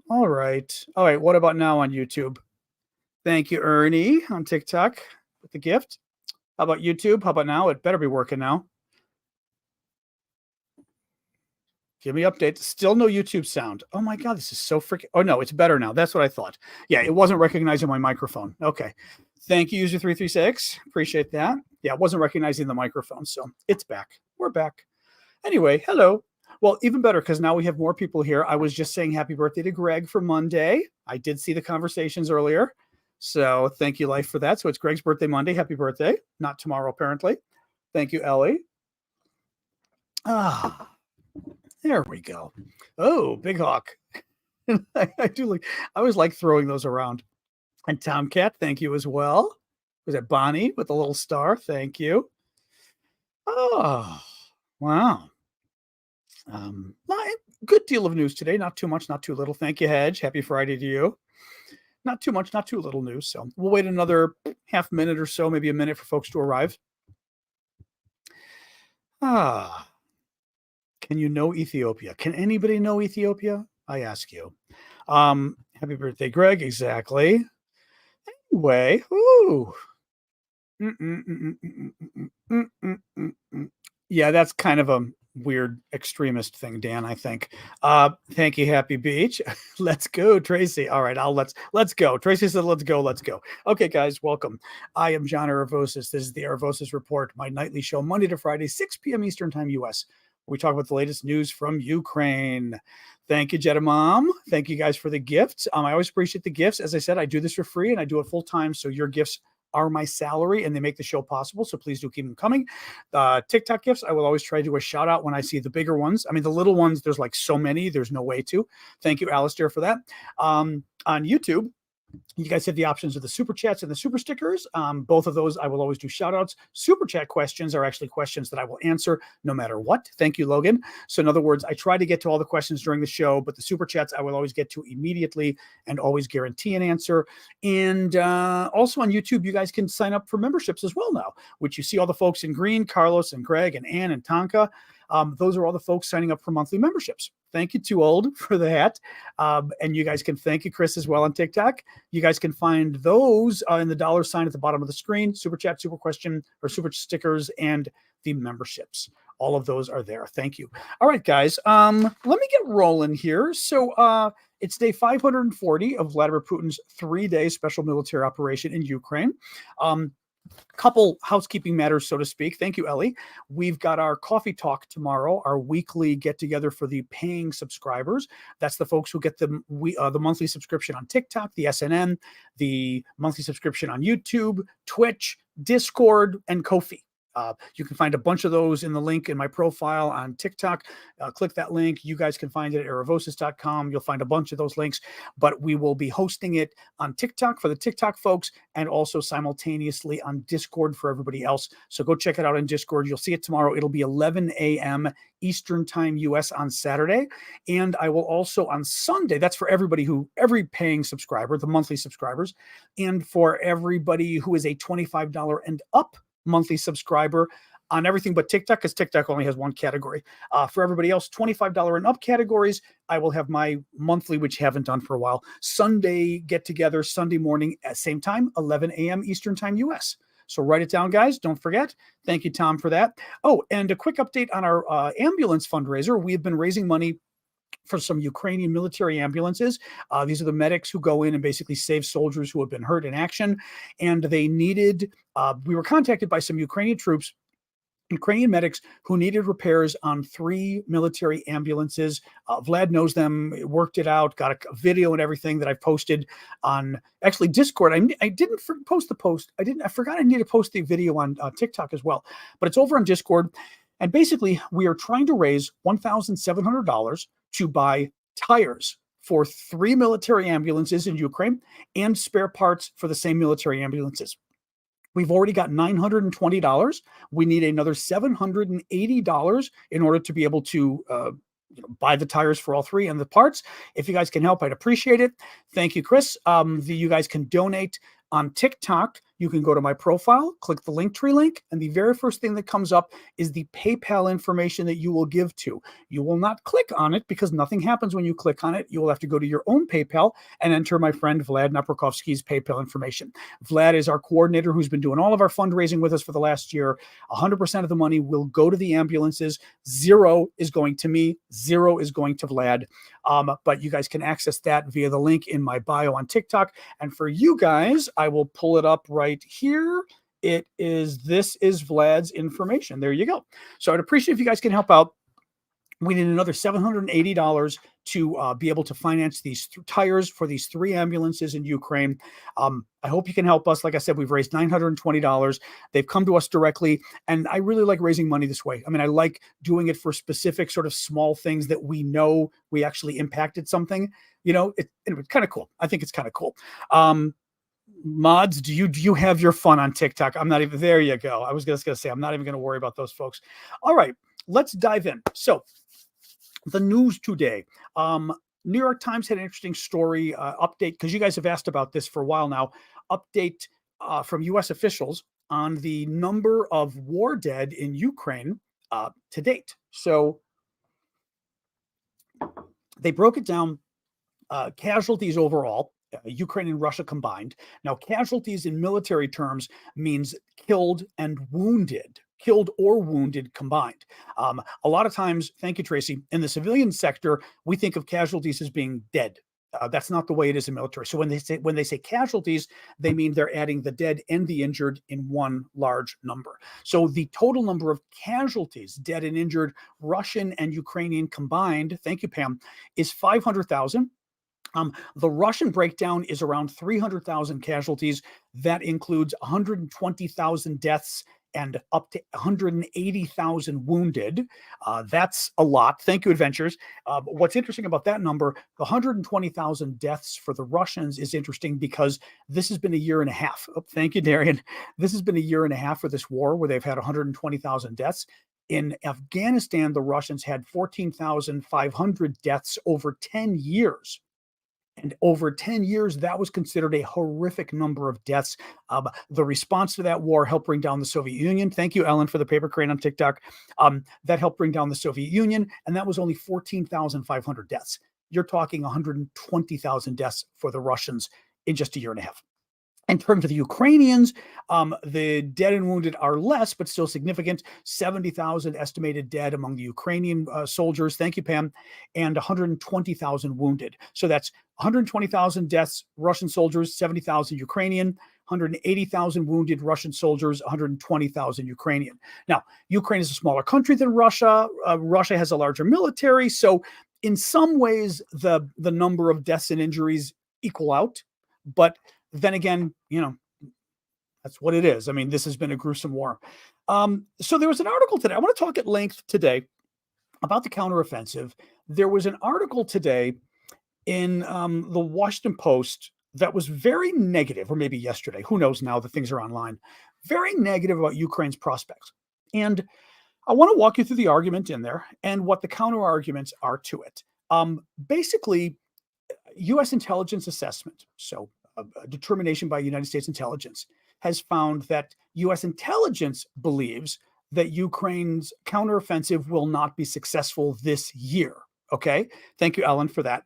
All right. All right. What about now on YouTube? Thank you, Ernie, on TikTok with the gift. How about YouTube? How about now? It better be working now. Give me updates. Still no YouTube sound. Oh my God, this is so freaking. Oh no, it's better now. That's what I thought. Yeah, it wasn't recognizing my microphone. Okay. Thank you, user336. Appreciate that. Yeah, it wasn't recognizing the microphone. So it's back. We're back. Anyway, hello. Well, even better because now we have more people here. I was just saying happy birthday to Greg for Monday. I did see the conversations earlier. So thank you, Life, for that. So it's Greg's birthday Monday. Happy birthday. Not tomorrow, apparently. Thank you, Ellie. Ah, there we go. Oh, Big Hawk. I do like, I always like throwing those around. And Tomcat, thank you as well. Was it Bonnie with the little star? Thank you. Oh, wow. Good deal of news today. Not too much, not too little. Thank you, Hedge. Happy Friday to you. Not too much, not too little news. So we'll wait another half minute or so, maybe a minute for folks to arrive. Can you know Ethiopia? Can anybody know Ethiopia? I ask you. Happy birthday, Greg. Exactly. Anyway, ooh. Yeah, that's kind of a weird extremist thing, Dan, I think. Thank you, Happy Beach. Let's go, Tracy. All right, let's go. Tracy said let's go. Okay, guys, welcome. I am John Aravosis. This is the Aravosis Report, my nightly show, Monday to Friday, 6 p.m. Eastern Time, US. We talk about the latest news from Ukraine. Thank you, Jetta Mom. Thank you guys for the gifts. I always appreciate the gifts. As I said, I do this for free and I do it full time. So your gifts are my salary and they make the show possible. So please do keep them coming. TikTok gifts, I will always try to do a shout out when I see the bigger ones. I mean, the little ones, there's like so many, there's no way to. Thank you, Alistair, for that. On YouTube, you guys have the options of the super chats and the super stickers. Both of those I will always do shout outs. Super chat questions are actually questions that I will answer no matter what. Thank you, Logan. So in other words, I try to get to all the questions during the show, but the super chats I will always get to immediately and always guarantee an answer. And also on YouTube, you guys can sign up for memberships as well now, which you see all the folks in green, Carlos and Greg and Ann and Tonka. Those are all the folks signing up for monthly memberships. Thank you, Too Old, for the hat. And you guys can thank you, Chris, as well on TikTok. You guys can find those in the dollar sign at the bottom of the screen, super chat, super question, or super stickers, and the memberships. All of those are there. Thank you. All right, guys, let me get rolling here. So it's day 540 of Vladimir Putin's 3-day special military operation in Ukraine. Couple housekeeping matters, so to speak. Thank you, Ellie. We've got our coffee talk tomorrow, our weekly get together for the paying subscribers. That's the folks who get the monthly subscription on TikTok, the SNN, the monthly subscription on YouTube, Twitch, Discord, and Ko-fi. You can find a bunch of those in the link in my profile on TikTok. Click that link. You guys can find it at aravosis.com. You'll find a bunch of those links, but we will be hosting it on TikTok for the TikTok folks and also simultaneously on Discord for everybody else. So go check it out on Discord. You'll see it tomorrow. It'll be 11 a.m. Eastern Time US on Saturday. And I will also on Sunday, that's for everybody every paying subscriber, the monthly subscribers, and for everybody who is a $25 and up monthly subscriber on everything but TikTok, because TikTok only has one category. For everybody else, $25 and up categories, I will have my monthly, which I haven't done for a while, Sunday get together, Sunday morning at same time, 11 a.m. Eastern Time US. So write it down, guys. Don't forget. Thank you, Tom, for that. Oh, and a quick update on our ambulance fundraiser. We have been raising money for some Ukrainian military ambulances. These are the medics who go in and basically save soldiers who have been hurt in action. And they needed, we were contacted by some Ukrainian medics who needed repairs on 3 military ambulances. Vlad knows them, worked it out, got a video and everything that I've posted on actually Discord. I didn't post the post. I forgot I need to post the video on TikTok as well, but it's over on Discord. And basically, we are trying to raise $1,700 to buy tires for 3 military ambulances in Ukraine and spare parts for the same military ambulances. We've already got $920. We need another $780 in order to be able to buy the tires for all 3 and the parts. If you guys can help, I'd appreciate it. Thank you, Chris. You guys can donate On TikTok, you can go to my profile, click the Linktree link, and the very first thing that comes up is the PayPal information that you will give to. You will not click on it because nothing happens when you click on it. You will have to go to your own PayPal and enter my friend Vlad Naprokovsky's PayPal information. Vlad is our coordinator who's been doing all of our fundraising with us for the last year. 100% of the money will go to the ambulances. 0 is going to me. 0 is going to Vlad. But you guys can access that via the link in my bio on TikTok. And for you guys, I will pull it up right here. This is Vlad's information. There you go. So I'd appreciate if you guys can help out. We need another $780 to be able to finance these tires for these 3 ambulances in Ukraine. I hope you can help us. Like I said, we've raised $920. They've come to us directly, and I really like raising money this way. I mean, I like doing it for specific sort of small things that we know we actually impacted something. It's kind of cool. I think it's kind of cool. Mods, do you have your fun on TikTok? I'm not even there. You go. I was just going to say, I'm not even going to worry about those folks. All right, let's dive in. So the news today, New York Times had an interesting story update, because you guys have asked about this for a while now. Update from U.S. officials on the number of war dead in Ukraine to date. So they broke it down, casualties overall, Ukraine and Russia combined. Now, casualties in military terms means killed and wounded. Killed or wounded combined. A lot of times, thank you, Tracy, in the civilian sector, we think of casualties as being dead. That's not the way it is in military. So when they say casualties, they mean they're adding the dead and the injured in one large number. So the total number of casualties, dead and injured, Russian and Ukrainian combined, thank you, Pam, is 500,000. The Russian breakdown is around 300,000 casualties. That includes 120,000 deaths and up to 180,000 wounded. That's a lot. Thank you, Adventures. What's interesting about that number, the 120,000 deaths for the Russians is interesting because this has been a year and a half. Oh, thank you, Darian. This has been a year and a half for this war where they've had 120,000 deaths. In Afghanistan, the Russians had 14,500 deaths over 10 years. And over 10 years, that was considered a horrific number of deaths. The response to that war helped bring down the Soviet Union. Thank you, Ellen, for the paper crane on TikTok. That helped bring down the Soviet Union, and that was only 14,500 deaths. You're talking 120,000 deaths for the Russians in just a year and a half. In terms of the Ukrainians, the dead and wounded are less, but still significant. 70,000 estimated dead among the Ukrainian soldiers. Thank you, Pam. And 120,000 wounded. So that's 120,000 deaths, Russian soldiers, 70,000 Ukrainian, 180,000 wounded Russian soldiers, 120,000 Ukrainian. Now, Ukraine is a smaller country than Russia. Russia has a larger military. So in some ways, the number of deaths and injuries equal out. But then again, that's what it is. I mean, this has been a gruesome war. So there was an article today. I want to talk at length today about the counteroffensive. There was an article today in the Washington Post that was very negative, or maybe yesterday. Who knows now that things are online. Very negative about Ukraine's prospects. And I want to walk you through the argument in there and what the counter arguments are to it. Basically, U.S. intelligence assessment, so a determination by United States intelligence, has found that U.S. intelligence believes that Ukraine's counteroffensive will not be successful this year. Okay, thank you, Ellen, for that.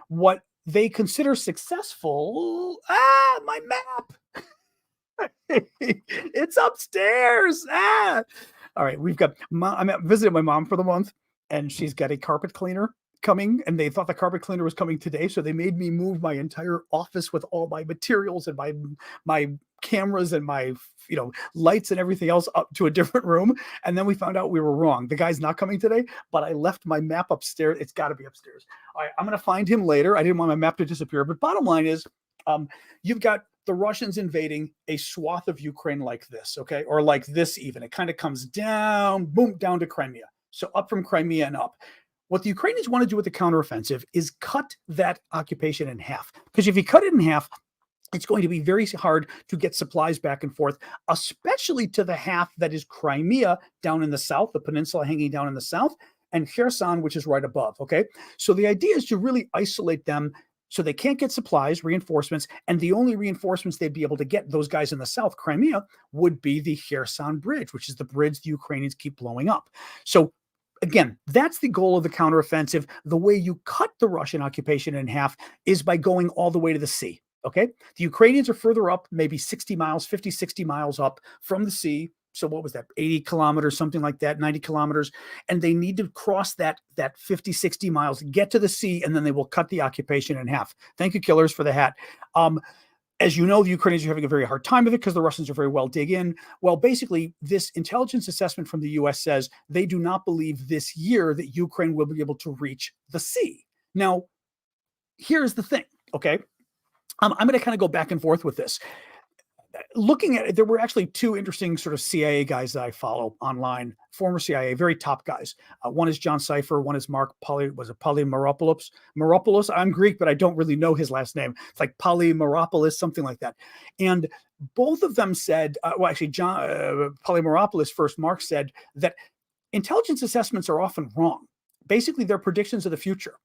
What they consider successful, my map. It's upstairs. All right, I'm visiting my mom for the month, and she's got a carpet cleaner coming, and they thought the carpet cleaner was coming today, so they made me move my entire office with all my materials and my cameras and my lights and everything else up to a different room. And then we found out we were wrong. The guy's not coming today, but I left my map upstairs. It's got to be upstairs. All right, I'm going to find him later. I didn't want my map to disappear, but bottom line is, you've got the Russians invading a swath of Ukraine like this, okay, or like this even. It kind of comes down, boom, down to Crimea. So up from Crimea and up. What the Ukrainians want to do with the counteroffensive is cut that occupation in half. Because if you cut it in half, it's going to be very hard to get supplies back and forth, especially to the half that is Crimea down in the south, the peninsula hanging down in the south, and Kherson, which is right above, okay? So the idea is to really isolate them So they can't get supplies, reinforcements, and the only reinforcements they'd be able to get, those guys in the south, Crimea, would be the Kherson Bridge, which is the bridge the Ukrainians keep blowing up. So again, that's the goal of the counteroffensive. The way you cut the Russian occupation in half is by going all the way to the sea. Okay. The Ukrainians are further up, maybe 60 miles, 50, 60 miles up from the sea. So what was that? 80 kilometers, something like that, 90 kilometers. And they need to cross that 50, 60 miles, get to the sea, and then they will cut the occupation in half. Thank you, killers, for the hat. As you know, the Ukrainians are having a very hard time of it because the Russians are very well dig in. Well, basically, this intelligence assessment from the U.S. says they do not believe this year that Ukraine will be able to reach the sea. Now, here's the thing, okay? I'm going to kind of go back and forth with this. Looking at it, there were actually two interesting sort of CIA guys that I follow online, former CIA, very top guys. One is John Cipher, one is Mark Polymeropoulos. Meropoulos, I'm Greek, but I don't really know his last name. It's like Polymeropoulos, something like that. And both of them said, well, actually, John Polymeropoulos first, Mark said that intelligence assessments are often wrong. Basically, they're predictions of the future.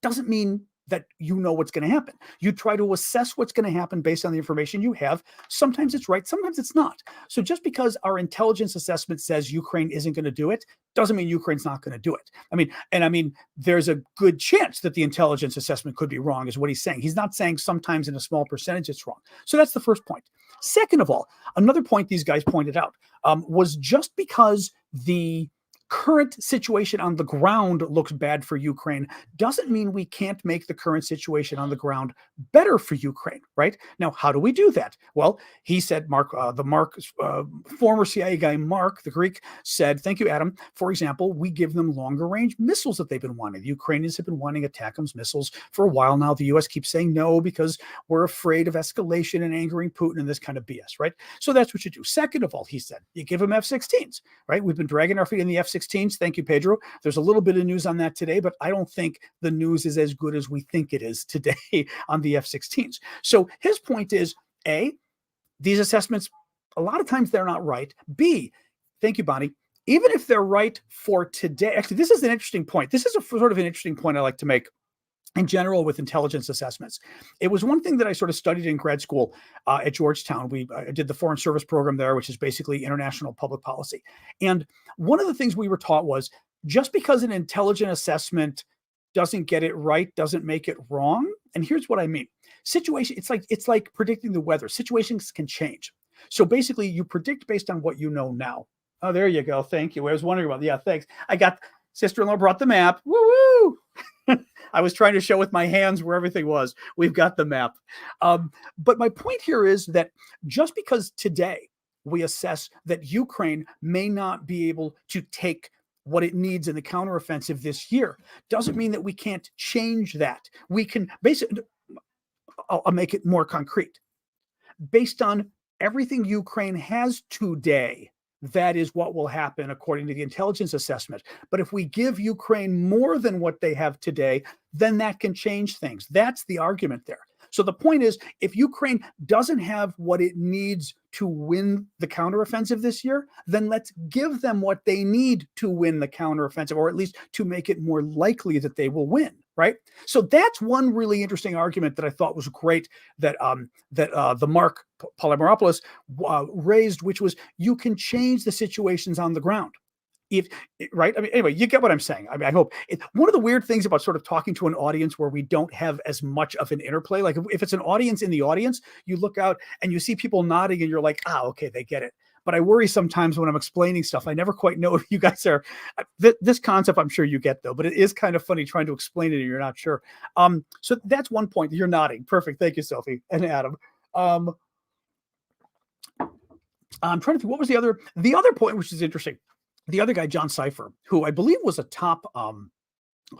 Doesn't mean that you know what's going to happen. You try to assess what's going to happen based on the information you have. Sometimes it's right, sometimes it's not. So just because our intelligence assessment says Ukraine isn't going to do it, doesn't mean Ukraine's not going to do it. I mean, there's a good chance that the intelligence assessment could be wrong, is what he's saying. He's not saying sometimes in a small percentage it's wrong. So that's the first point. Second of all, another point these guys pointed out was just because the current situation on the ground looks bad for Ukraine doesn't mean we can't make the current situation on the ground better for Ukraine, right? Now, how do we do that? Well, he said, former CIA guy, Mark, the Greek, said, thank you, Adam. For example, we give them longer range missiles that they've been wanting. The Ukrainians have been wanting ATACMS missiles for a while now. The US keeps saying no because we're afraid of escalation and angering Putin and this kind of BS, right? So that's what you do. Second of all, he said, you give them F-16s, right? We've been dragging our feet in the F-16s. Thank you, Pedro. There's a little bit of news on that today, but I don't think the news is as good as we think it is today on the F-16s. So his point is, A, these assessments, a lot of times they're not right. B, thank you, Bonnie, even if they're right for today, actually, this is an interesting point. This is a sort of an interesting point I like to make in general with intelligence assessments. It was one thing that I sort of studied in grad school at Georgetown. I did the Foreign Service program there, which is basically international public policy. And one of the things we were taught was just because an intelligent assessment doesn't get it right, doesn't make it wrong. And here's what I mean. It's like predicting the weather. Situations can change. So basically you predict based on what you know now. Oh, there you go. Thank you. I was wondering about, yeah, thanks. I got sister-in-law brought the map. Woo-woo! I was trying to show with my hands where everything was. We've got the map. But my point here is that just because today we assess that Ukraine may not be able to take what it needs in the counteroffensive this year, doesn't mean that we can't change that. We can basically, I'll make it more concrete. Based on everything Ukraine has today, that is what will happen according to the intelligence assessment. But if we give Ukraine more than what they have today, then that can change things. That's the argument there. So the point is, if Ukraine doesn't have what it needs to win the counteroffensive this year, then let's give them what they need to win the counteroffensive, or at least to make it more likely that they will win, right? So that's one really interesting argument that I thought was great that the Mark Polymeropoulos raised, which was you can change the situations on the ground. Right? Anyway, you get what I'm saying. I hope one of the weird things about sort of talking to an audience where we don't have as much of an interplay, like if it's an audience in the audience, you look out and you see people nodding and you're like, okay, they get it. But I worry sometimes when I'm explaining stuff, I never quite know if you guys are, this concept I'm sure you get though, but it is kind of funny trying to explain it and you're not sure. So that's one point. You're nodding. Perfect. Thank you, Sophie and Adam. I'm trying to think, what was the other point, which is interesting. The other guy, John Cipher, who I believe was a top a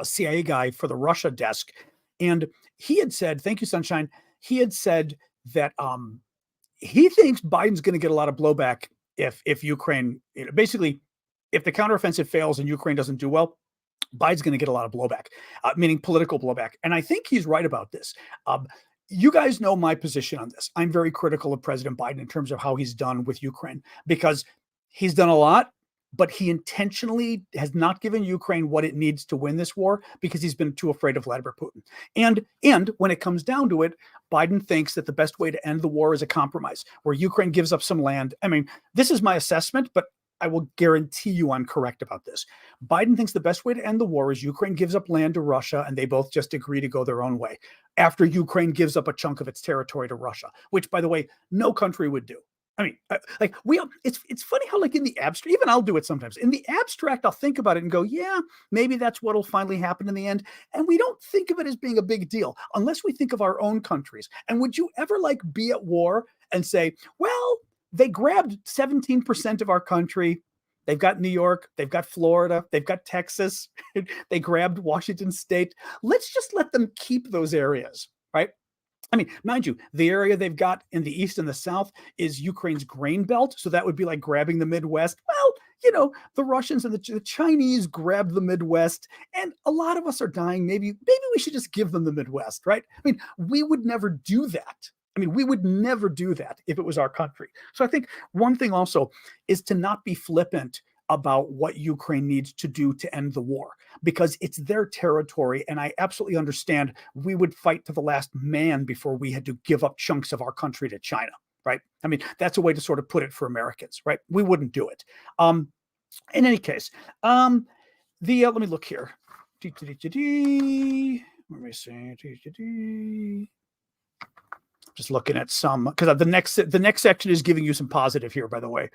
CIA guy for the Russia desk. And he had said, thank you, Sunshine. He had said that he thinks Biden's going to get a lot of blowback if Ukraine, basically, if the counteroffensive fails and Ukraine doesn't do well, Biden's going to get a lot of blowback, meaning political blowback. And I think he's right about this. You guys know my position on this. I'm very critical of President Biden in terms of how he's done with Ukraine, because he's done a lot. but he intentionally has not given Ukraine what it needs to win this war because he's been too afraid of Vladimir Putin. And when it comes down to it, Biden thinks that the best way to end the war is a compromise where Ukraine gives up some land. I mean, this is my assessment, but I will guarantee you I'm correct about this. Biden thinks the best way to end the war is Ukraine gives up land to Russia and they both just agree to go their own way after Ukraine gives up a chunk of its territory to Russia, which, by the way, no country would do. I mean, it's funny how, like, in the abstract, even I'll do it sometimes. In the abstract, I'll think about it and go, yeah, maybe that's what'll finally happen in the end. And we don't think of it as being a big deal unless we think of our own countries. And would you ever be at war and say, well, they grabbed 17% of our country. They've got New York, they've got Florida, they've got Texas, they grabbed Washington State. Let's just let them keep those areas, right? I mean, mind you, the area they've got in the east and the south is Ukraine's grain belt. So that would be like grabbing the Midwest. Well, the Russians and the Chinese grabbed the Midwest, and a lot of us are dying. Maybe we should just give them the Midwest, right? I mean, we would never do that. We would never do that if it was our country. So I think one thing also is to not be flippant about what Ukraine needs to do to end the war, because it's their territory. And I absolutely understand we would fight to the last man before we had to give up chunks of our country to China, right? I mean, that's a way to sort of put it for Americans, right? We wouldn't do it. In any case, let me look here. Let me see. Just looking at some, because the next section is giving you some positive here, by the way.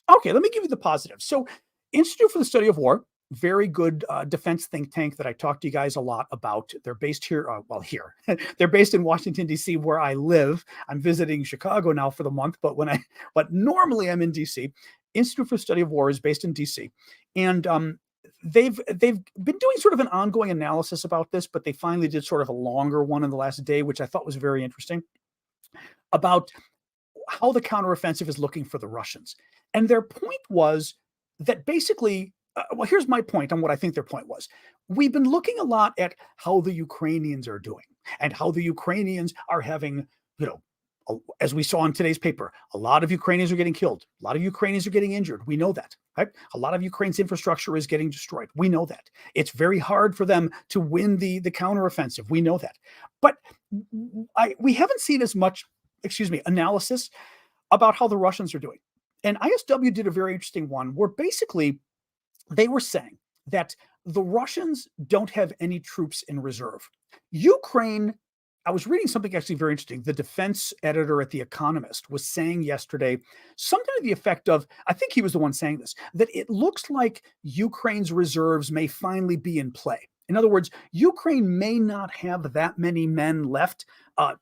Okay, let me give you the positive. So, Institute for the Study of War, very good defense think tank that I talked to you guys a lot about. They're based here, here. They're based in Washington, D.C., where I live. I'm visiting Chicago now for the month, but normally I'm in D.C. Institute for the Study of War is based in D.C., and they've been doing sort of an ongoing analysis about this, but they finally did sort of a longer one in the last day, which I thought was very interesting, about how the counteroffensive is looking for the Russians. And their point was that basically, here's my point on what I think their point was. We've been looking a lot at how the Ukrainians are doing and how the Ukrainians are having, as we saw in today's paper, a lot of Ukrainians are getting killed. A lot of Ukrainians are getting injured. We know that, right? A lot of Ukraine's infrastructure is getting destroyed. We know that. It's very hard for them to win the counteroffensive. We know that. But we haven't seen as much, analysis about how the Russians are doing. And ISW did a very interesting one where basically they were saying that the Russians don't have any troops in reserve. Ukraine, I was reading something actually very interesting. The defense editor at The Economist was saying yesterday something to the effect of, I think he was the one saying this, that it looks like Ukraine's reserves may finally be in play. In other words, Ukraine may not have that many men left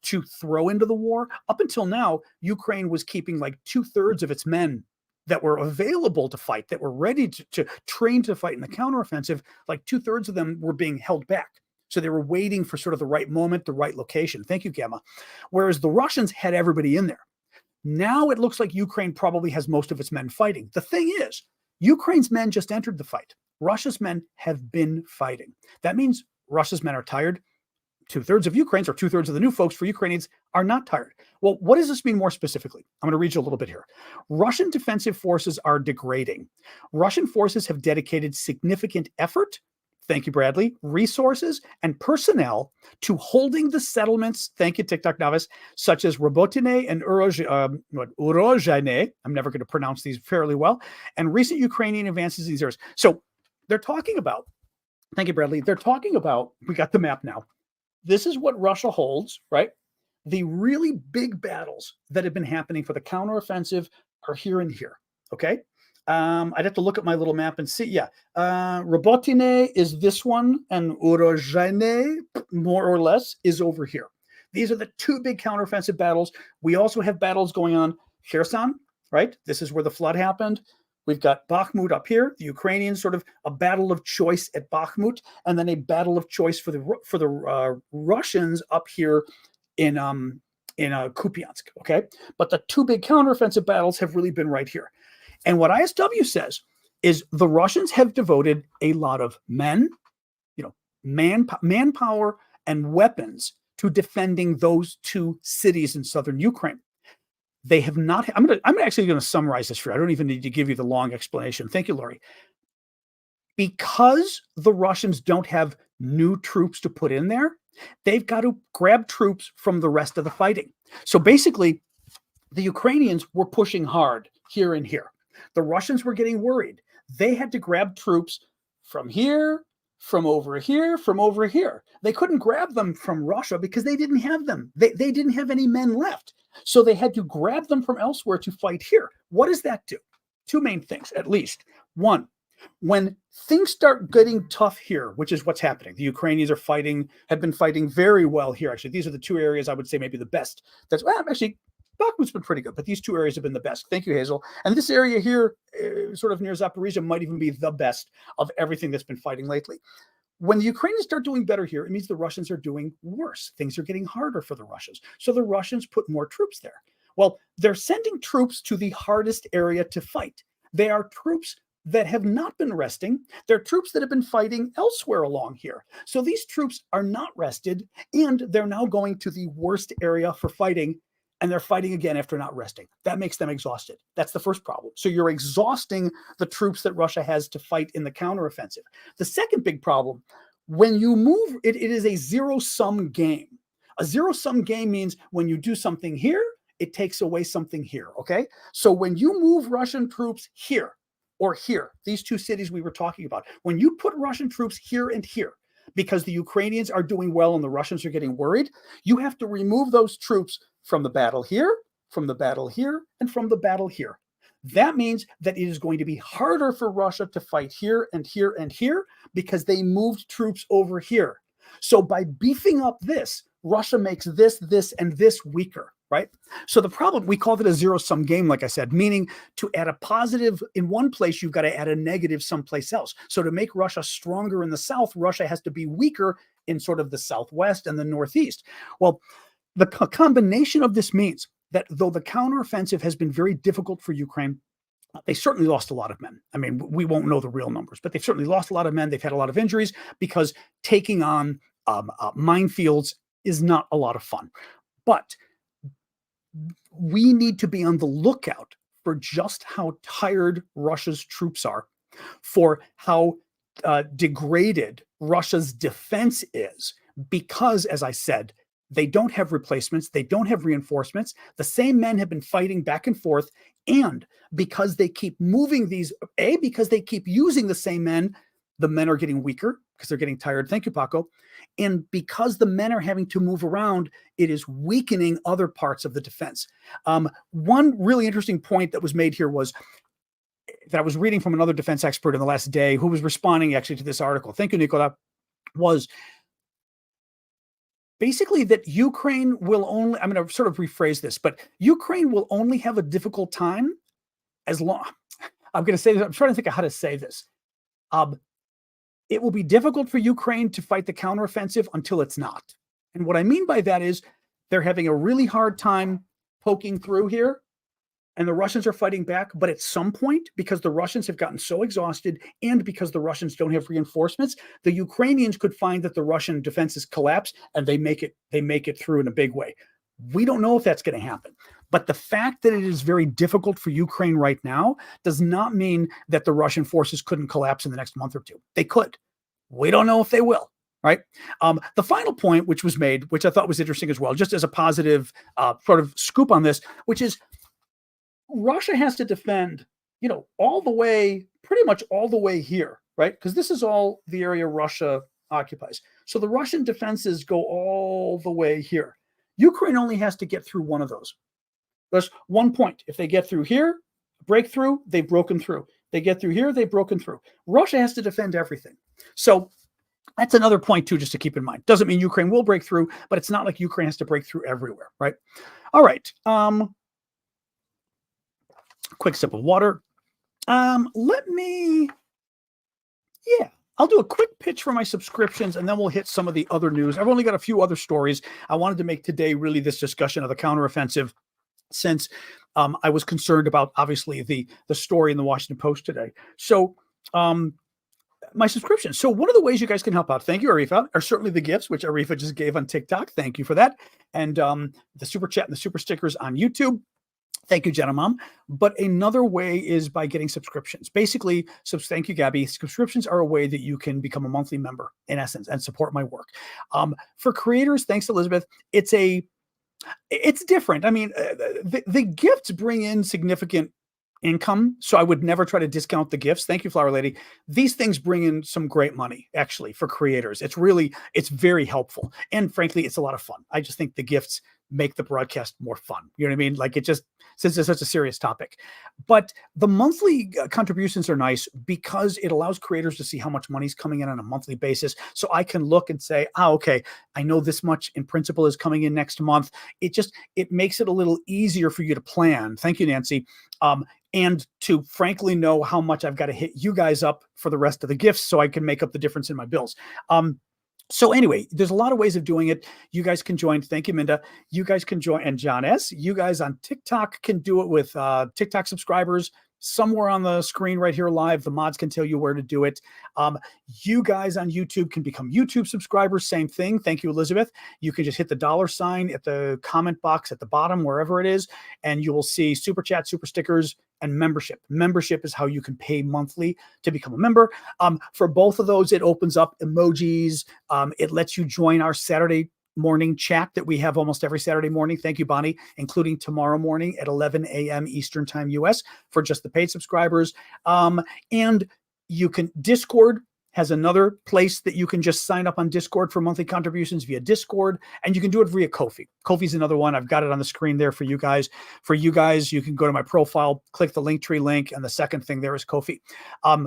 to throw into the war. Up until now, Ukraine was keeping like 2/3 of its men that were available to fight, that were ready to train to fight in the counteroffensive. Like 2/3 of them were being held back. So they were waiting for sort of the right moment, the right location. Thank you, Gamma. Whereas the Russians had everybody in there. Now it looks like Ukraine probably has most of its men fighting. The thing is, Ukraine's men just entered the fight. Russia's men have been fighting. That means Russia's men are tired. 2/3 of Ukraine's, or 2/3 of the new folks for Ukrainians, are not tired. Well, what does this mean more specifically? I'm going to read you a little bit here. Russian defensive forces are degrading. Russian forces have dedicated significant effort, thank you, Bradley, resources, and personnel to holding the settlements, thank you, TikTok novice, such as Robotine and Urozhaine. I'm never going to pronounce these fairly well, and recent Ukrainian advances in these areas. So they're talking about, thank you, Bradley, they're talking about, we got the map now. This is what Russia holds, right? The really big battles that have been happening for the counteroffensive are here and here, okay? I'd have to look at my little map and see. Yeah, Robotine is this one, and Urozhaine, more or less, is over here. These are the two big counteroffensive battles. We also have battles going on. Kherson, right? This is where the flood happened. We've got Bakhmut up here. The Ukrainians sort of a battle of choice at Bakhmut, and then a battle of choice for the Russians up here in Kupiansk. Okay, but the two big counteroffensive battles have really been right here. And what ISW says is the Russians have devoted a lot of men, manpower and weapons to defending those two cities in southern Ukraine. They have not. I'm actually going to summarize this for you. I don't even need to give you the long explanation. Thank you, Lori. Because the Russians don't have new troops to put in there, they've got to grab troops from the rest of the fighting. So basically, the Ukrainians were pushing hard here and here. The Russians were getting worried. They had to grab troops from here, from over here, from over here. They couldn't grab them from Russia because they didn't have them. They didn't have any men left. So they had to grab them from elsewhere to fight here. What does that do? Two main things, at least. One, when things start getting tough here, which is what's happening, the Ukrainians have been fighting very well here. Actually, these are the two areas I would say maybe the best. Actually, Bakhmut's been pretty good, but these two areas have been the best. Thank you, Hazel. And this area here, sort of near Zaporizhia, might even be the best of everything that's been fighting lately. When the Ukrainians start doing better here, it means the Russians are doing worse. Things are getting harder for the Russians. So the Russians put more troops there. Well, they're sending troops to the hardest area to fight. They are troops that have not been resting. They're troops that have been fighting elsewhere along here. So these troops are not rested, and they're now going to the worst area for fighting, and they're fighting again after not resting. That makes them exhausted. That's the first problem. So you're exhausting the troops that Russia has to fight in the counteroffensive. The second big problem, when you move, it is a zero-sum game. A zero-sum game means when you do something here, it takes away something here, okay? So when you move Russian troops here or here, these two cities we were talking about, when you put Russian troops here and here, because the Ukrainians are doing well and the Russians are getting worried, you have to remove those troops from the battle here, from the battle here, and from the battle here. That means that it is going to be harder for Russia to fight here and here and here because they moved troops over here. So by beefing up this, Russia makes this, and this weaker, right? So the problem, we called it a zero-sum game, like I said, meaning to add a positive in one place, you've got to add a negative someplace else. So to make Russia stronger in the south, Russia has to be weaker in sort of the southwest and the northeast. Well, the combination of this means that though the counteroffensive has been very difficult for Ukraine, they certainly lost a lot of men. I mean, we won't know the real numbers, but they've certainly lost a lot of men. They've had a lot of injuries because taking on minefields is not a lot of fun. But we need to be on the lookout for just how tired Russia's troops are, for how degraded Russia's defense is, because, as I said, they don't have replacements. They don't have reinforcements. The same men have been fighting back and forth. And because they keep moving these, because they keep using the same men, the men are getting weaker because they're getting tired. Thank you, Paco. And because the men are having to move around, it is weakening other parts of the defense. One really interesting point that was made here was that I was reading from another defense expert in the last day who was responding actually to this article. Thank you, Nicola. Was basically that Ukraine will only, I'm going to sort of rephrase this, but Ukraine will only have a difficult time as long, I'm going to say this, I'm trying to think of how to say this. It will be difficult for Ukraine to fight the counteroffensive until it's not. And what I mean by that is they're having a really hard time poking through here, and the Russians are fighting back. But at some point, because the Russians have gotten so exhausted and because the Russians don't have reinforcements, the Ukrainians could find that the Russian defenses collapse and they make it through in a big way. We don't know if that's going to happen. But the fact that it is very difficult for Ukraine right now does not mean that the Russian forces couldn't collapse in the next month or two. They could. We don't know if they will, right? The final point which was made, which I thought was interesting as well, just as a positive sort of scoop on this, which is Russia has to defend, all the way, pretty much all the way here, right? Because this is all the area Russia occupies. So the Russian defenses go all the way here. Ukraine only has to get through one of those. There's 1 point. If they get through here, breakthrough, they've broken through. They get through here, they've broken through. Russia has to defend everything. So that's another point too, just to keep in mind. Doesn't mean Ukraine will break through, but it's not like Ukraine has to break through everywhere, right? All right. Quick sip of water. I'll do a quick pitch for my subscriptions, and then we'll hit some of the other news. I've only got a few other stories. I wanted to make today really this discussion of the counteroffensive, since I was concerned about, obviously, the story in the Washington Post today. So my subscription. So one of the ways you guys can help out, thank you, Arifa, are certainly the gifts, which Arifa just gave on TikTok. Thank you for that. And the super chat and the super stickers on YouTube. Thank you, Jenna Mom. But another way is by getting subscriptions. Basically, thank you, Gabby. Subscriptions are a way that you can become a monthly member, in essence, and support my work. For creators, thanks, Elizabeth, it's different. I mean, the gifts bring in significant income, so I would never try to discount the gifts. Thank you, Flower Lady. These things bring in some great money, actually, for creators. It's very helpful. And frankly, it's a lot of fun. I just think the gifts make the broadcast more fun. You know what I mean? Like, since it's such a serious topic. But the monthly contributions are nice because it allows creators to see how much money's coming in on a monthly basis. So I can look and say, okay, I know this much in principle is coming in next month. It makes it a little easier for you to plan. Thank you, Nancy. And to frankly know how much I've got to hit you guys up for the rest of the gifts so I can make up the difference in my bills. So anyway, there's a lot of ways of doing it. You guys can join. Thank you, Minda. You guys can join. And John S., you guys on TikTok can do it with TikTok subscribers. Somewhere on the screen right here live, the mods can tell you where to do it. You guys on YouTube can become YouTube subscribers. Same thing. Thank you, Elizabeth. You can just hit the $ at the comment box at the bottom, wherever it is, and you will see super chat, super stickers, and membership. Membership is how you can pay monthly to become a member. For both of those, it opens up emojis. It lets you join our Saturday morning chat that we have almost every Saturday morning. Thank you, Bonnie, including tomorrow morning at 11 a.m. Eastern Time US for just the paid subscribers. And you can, Discord has another place that you can just sign up on Discord for monthly contributions via Discord, and you can do it via Ko-fi. Ko-fi's another one. I've got it on the screen there for you guys. For you guys, you can go to my profile, click the Linktree link, and the second thing there is Ko-fi.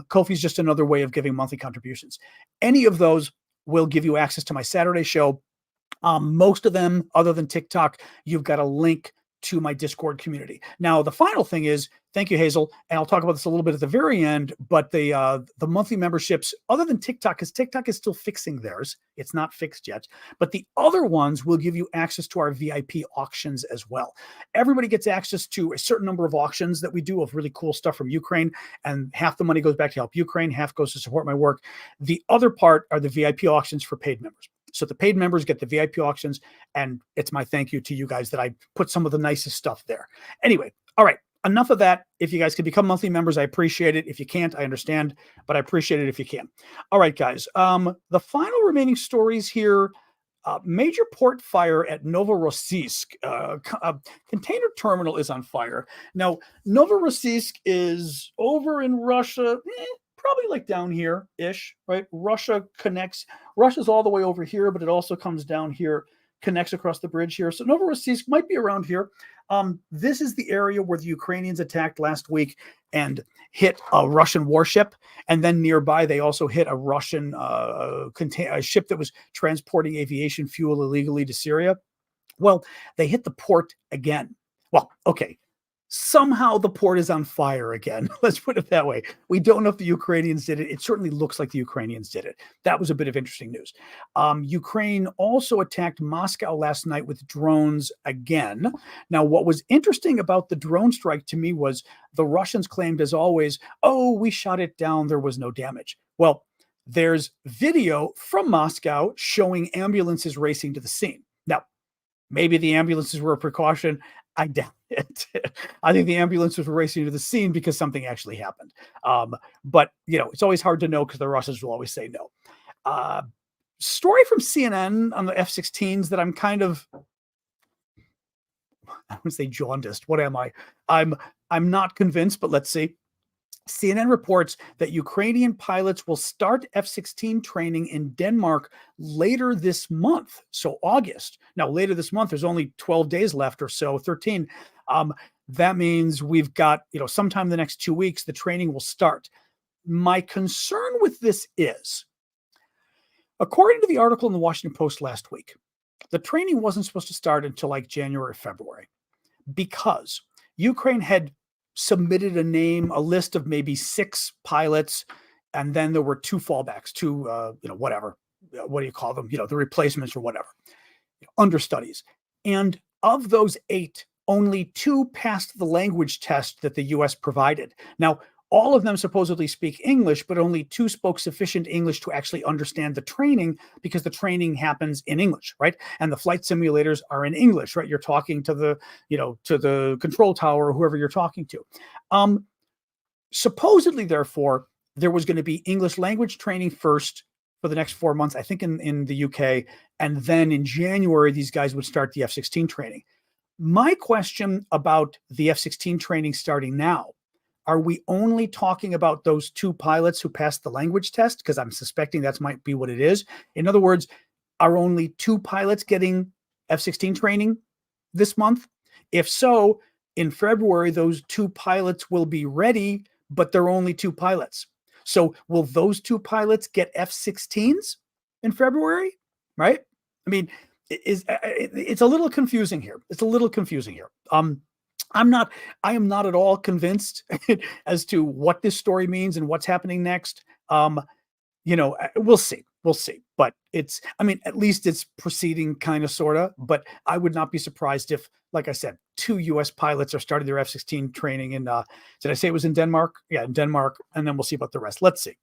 Ko-fi is just another way of giving monthly contributions. Any of those will give you access to my Saturday show. Most of them, other than TikTok, you've got a link to my Discord community. Now, the final thing is, thank you, Hazel, and I'll talk about this a little bit at the very end, but the monthly memberships, other than TikTok, because TikTok is still fixing theirs. It's not fixed yet. But the other ones will give you access to our VIP auctions as well. Everybody gets access to a certain number of auctions that we do of really cool stuff from Ukraine, and half the money goes back to help Ukraine, half goes to support my work. The other part are the VIP auctions for paid members. So the paid members get the VIP auctions, and it's my thank you to you guys that I put some of the nicest stuff there. Anyway, all right, enough of that. If you guys can become monthly members, I appreciate it. If you can't, I understand, but I appreciate it if you can. All right, guys. The final remaining stories here. Major port fire at Novorossiysk. A container terminal is on fire. Now, Novorossiysk is over in Russia, probably like down here-ish, right? Russia's all the way over here, but it also comes down here, connects across the bridge here. So Novorossiysk might be around here. This is the area where the Ukrainians attacked last week and hit a Russian warship. And then nearby, they also hit a Russian a ship that was transporting aviation fuel illegally to Syria. Well, they hit the port again. Well, okay. Somehow the port is on fire again. Let's put it that way. We don't know if the Ukrainians did it. It certainly looks like the Ukrainians did it. That was a bit of interesting news. Ukraine also attacked Moscow last night with drones again. Now, what was interesting about the drone strike to me was the Russians claimed, as always, oh, we shot it down. There was no damage. Well, there's video from Moscow showing ambulances racing to the scene. Now, maybe the ambulances were a precaution. I doubt it. I think the ambulances were racing to the scene because something actually happened. But, it's always hard to know because the Russians will always say no. Story from CNN on the F-16s that I'm kind of, I would say jaundiced. What am I? I'm not convinced, but let's see. CNN reports that Ukrainian pilots will start F-16 training in Denmark later this month, so August. Now, later this month, there's only 12 days left or so, 13. That means we've got, sometime the next 2 weeks, the training will start. My concern with this is, according to the article in the Washington Post last week, the training wasn't supposed to start until like January, February, because Ukraine had submitted a list of maybe 6 pilots, and then there were 2 fallbacks, 2, whatever, what do you call them? The replacements or whatever, understudies. And of those 8, only 2 passed the language test that the U.S. provided. Now, All of them supposedly speak English, but only 2 spoke sufficient English to actually understand the training, because the training happens in English, right? And the flight simulators are in English, right? You're talking to the, to the control tower or whoever you're talking to. Supposedly, therefore, there was going to be English language training first for the next 4 months, I think in the UK, and then in January, these guys would start the F-16 training. My question about the F-16 training starting now, are we only talking about those 2 pilots who passed the language test? Because I'm suspecting that might be what it is. In other words, are only 2 pilots getting F-16 training this month? If so, in February, those 2 pilots will be ready, but they're only 2 pilots. So will those 2 pilots get F-16s in February? Right? I mean, it's a little confusing here. It's a little confusing here. I am not at all convinced as to what this story means and what's happening next. We'll see. We'll see. But at least it's proceeding kind of, sort of. But I would not be surprised if, like I said, 2 U.S. pilots are starting their F-16 training in, did I say it was in Denmark? Yeah, in Denmark. And then we'll see about the rest. Let's see.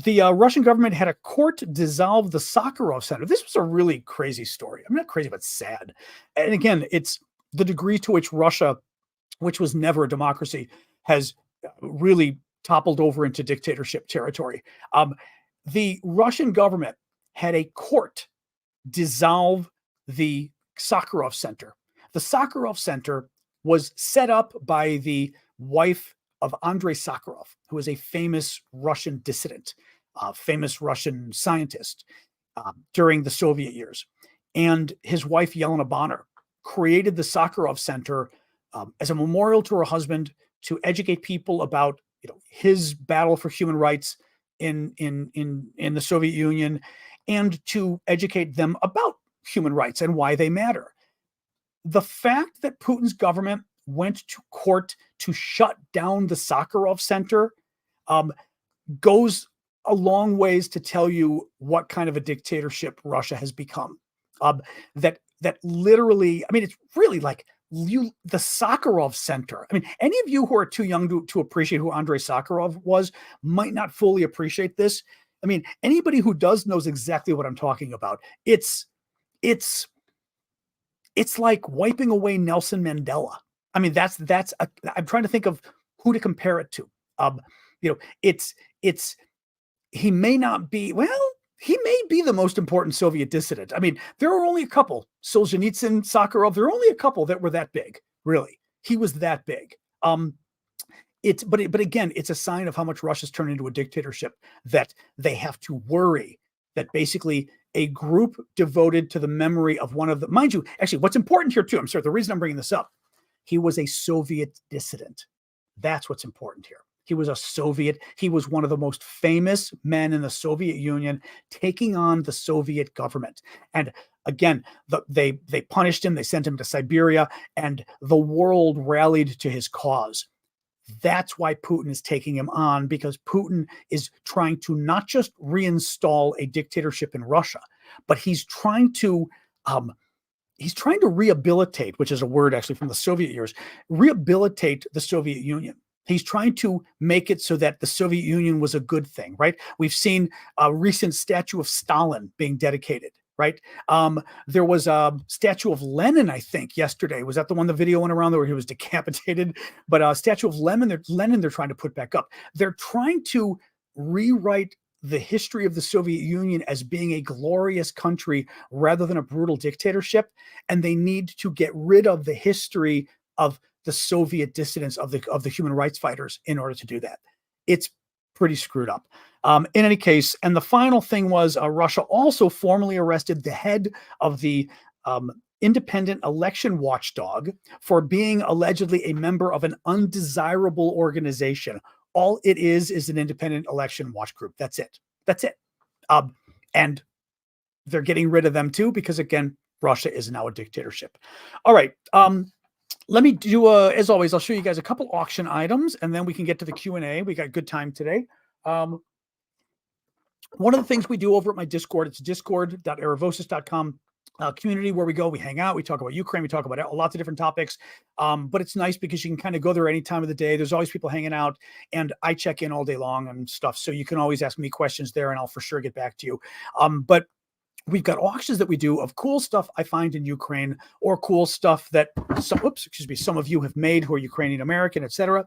The Russian government had a court dissolve the Sakharov Center. This was a really crazy story. I'm not crazy, but sad. And again, it's the degree to which Russia, which was never a democracy, has really toppled over into dictatorship territory. The Russian government had a court dissolve the Sakharov Center. The Sakharov Center was set up by the wife of Andrei Sakharov, who was a famous Russian dissident, famous Russian scientist during the Soviet years. And his wife, Yelena Bonner, created the Sakharov Center as a memorial to her husband, to educate people about his battle for human rights in the Soviet Union, and to educate them about human rights and why they matter. The fact that Putin's government went to court to shut down the Sakharov Center goes a long ways to tell you what kind of a dictatorship Russia has become. That literally, it's really like the Sakharov Center. Any of you who are too young to appreciate who Andrei Sakharov was might not fully appreciate this. Anybody who does knows exactly what I'm talking about. It's like wiping away Nelson Mandela. I'm trying to think of who to compare it to. He may not be, he may be the most important Soviet dissident. There are only a couple, Solzhenitsyn, Sakharov, there are only a couple that were that big, really. He was that big. But again, it's a sign of how much Russia's turned into a dictatorship, that they have to worry that basically a group devoted to the memory of one of the, mind you, actually, what's important here too, the reason I'm bringing this up, he was a Soviet dissident. That's what's important here. He was a Soviet. He was one of the most famous men in the Soviet Union, taking on the Soviet government. And again, they punished him. They sent him to Siberia, and the world rallied to his cause. That's why Putin is taking him on, because Putin is trying to not just reinstall a dictatorship in Russia, but he's trying to rehabilitate, which is a word actually from the Soviet years, rehabilitate the Soviet Union. He's trying to make it so that the Soviet Union was a good thing, right? We've seen a recent statue of Stalin being dedicated, right? There was a statue of Lenin, I think, yesterday. Was that the one the video went around there where he was decapitated? But a statue of Lenin they're trying to put back up. They're trying to rewrite the history of the Soviet Union as being a glorious country rather than a brutal dictatorship. And they need to get rid of the history of the Soviet dissidents, of the human rights fighters, in order to do that. It's pretty screwed up. In any case, and the final thing was Russia also formally arrested the head of the independent election watchdog for being allegedly a member of an undesirable organization. All it is an independent election watch group. That's it. And they're getting rid of them too, because again, Russia is now a dictatorship. All right. Let me do, as always, I'll show you guys a couple auction items, and then we can get to the Q&A. We got good time today. One of the things we do over at my Discord, it's discord.aravosis.com. community where we go, we hang out, we talk about Ukraine, we talk about lots of different topics. But it's nice because you can kind of go there any time of the day. There's always people hanging out, and I check in all day long and stuff. So you can always ask me questions there, and I'll for sure get back to you. But we've got auctions that we do of cool stuff I find in Ukraine, or cool stuff that some of you have made who are Ukrainian American, etc.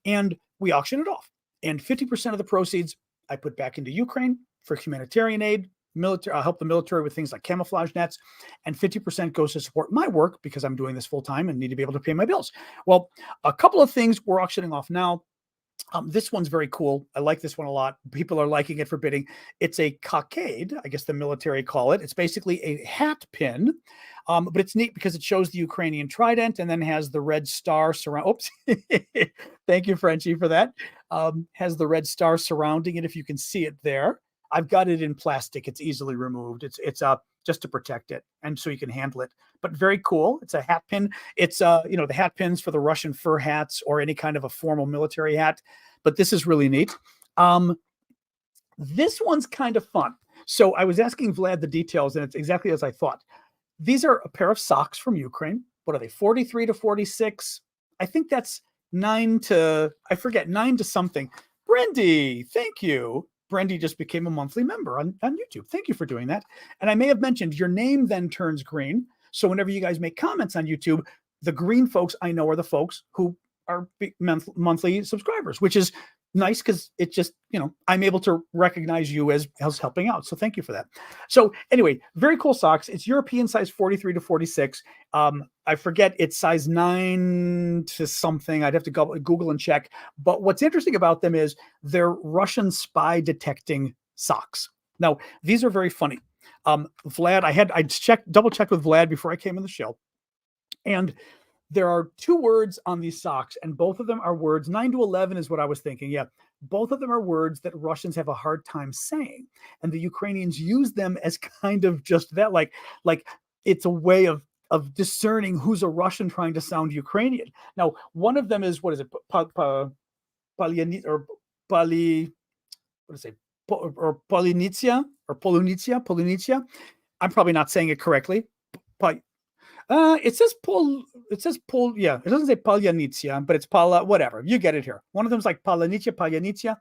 And we auction it off. And 50% of the proceeds I put back into Ukraine for humanitarian aid, military, help the military with things like camouflage nets, and 50% goes to support my work because I'm doing this full time and need to be able to pay my bills. Well, a couple of things we're auctioning off now. This one's very cool. I like this one a lot. People are liking it for bidding. It's a cockade, I guess the military call it. It's basically a hat pin, but it's neat because it shows the Ukrainian trident and then has the red star surround. Oops. Thank you, Frenchie, for that. Has the red star surrounding it, if you can see it there. I've got it in plastic. It's easily removed. It's just to protect it, and so you can handle it. But very cool. It's a hat pin. It's the hat pins for the Russian fur hats or any kind of a formal military hat. But this is really neat. This one's kind of fun. So I was asking Vlad the details, and it's exactly as I thought. These are a pair of socks from Ukraine. What are they? 43 to 46. I think that's 9 to something. Brendy, thank you. Brendy just became a monthly member on YouTube. Thank you for doing that. And I may have mentioned your name then turns green. So whenever you guys make comments on YouTube, the green folks I know are the folks who are monthly subscribers, which is nice because it just, I'm able to recognize you as helping out. So thank you for that. So anyway, very cool socks. It's European size 43 to 46. I forget, it's size 9 to something. I'd have to Google and check. But what's interesting about them is they're Russian spy detecting socks. Now, these are very funny. Vlad, I double checked with Vlad before I came in the show. And there are 2 words on these socks, and both of them are words. 9 to 11 is what I was thinking. Yeah, both of them are words that Russians have a hard time saying, and the Ukrainians use them as kind of just that, like it's a way of discerning who's a Russian trying to sound Ukrainian. Now, one of them is, what is it? Polynitsia. I'm probably not saying it correctly. It says Pol. Yeah, it doesn't say Polyanitsia, but it's Pala. Whatever, you get it here. One of them's like Polyanitsia.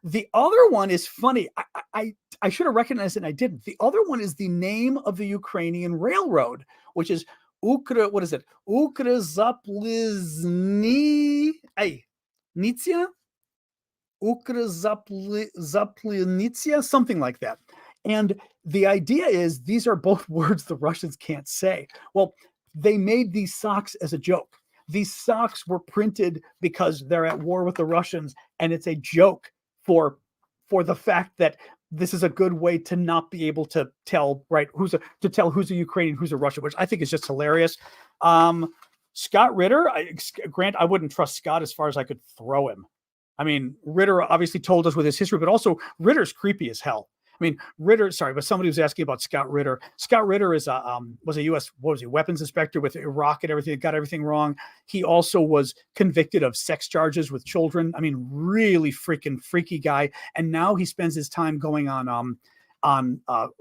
The other one is funny. I should have recognized it, and I didn't. The other one is the name of the Ukrainian railroad, which is Ukra. What is it? Nitsia. Zaplynitsia, something like that. And the idea is these are both words the Russians can't say. Well, they made these socks as a joke. These socks were printed because they're at war with the Russians, and it's a joke for the fact that this is a good way to not be able to tell, right, who's a Ukrainian, who's a Russian, which I think is just hilarious. Scott Ritter, Grant, I wouldn't trust Scott as far as I could throw him. I mean, Ritter obviously told us with his history, but also Ritter's creepy as hell. I mean, but somebody was asking about Scott Ritter. Scott Ritter is was a U.S. weapons inspector with Iraq and everything. Got everything wrong. He also was convicted of sex charges with children. I mean, really freaking freaky guy. And now he spends his time going on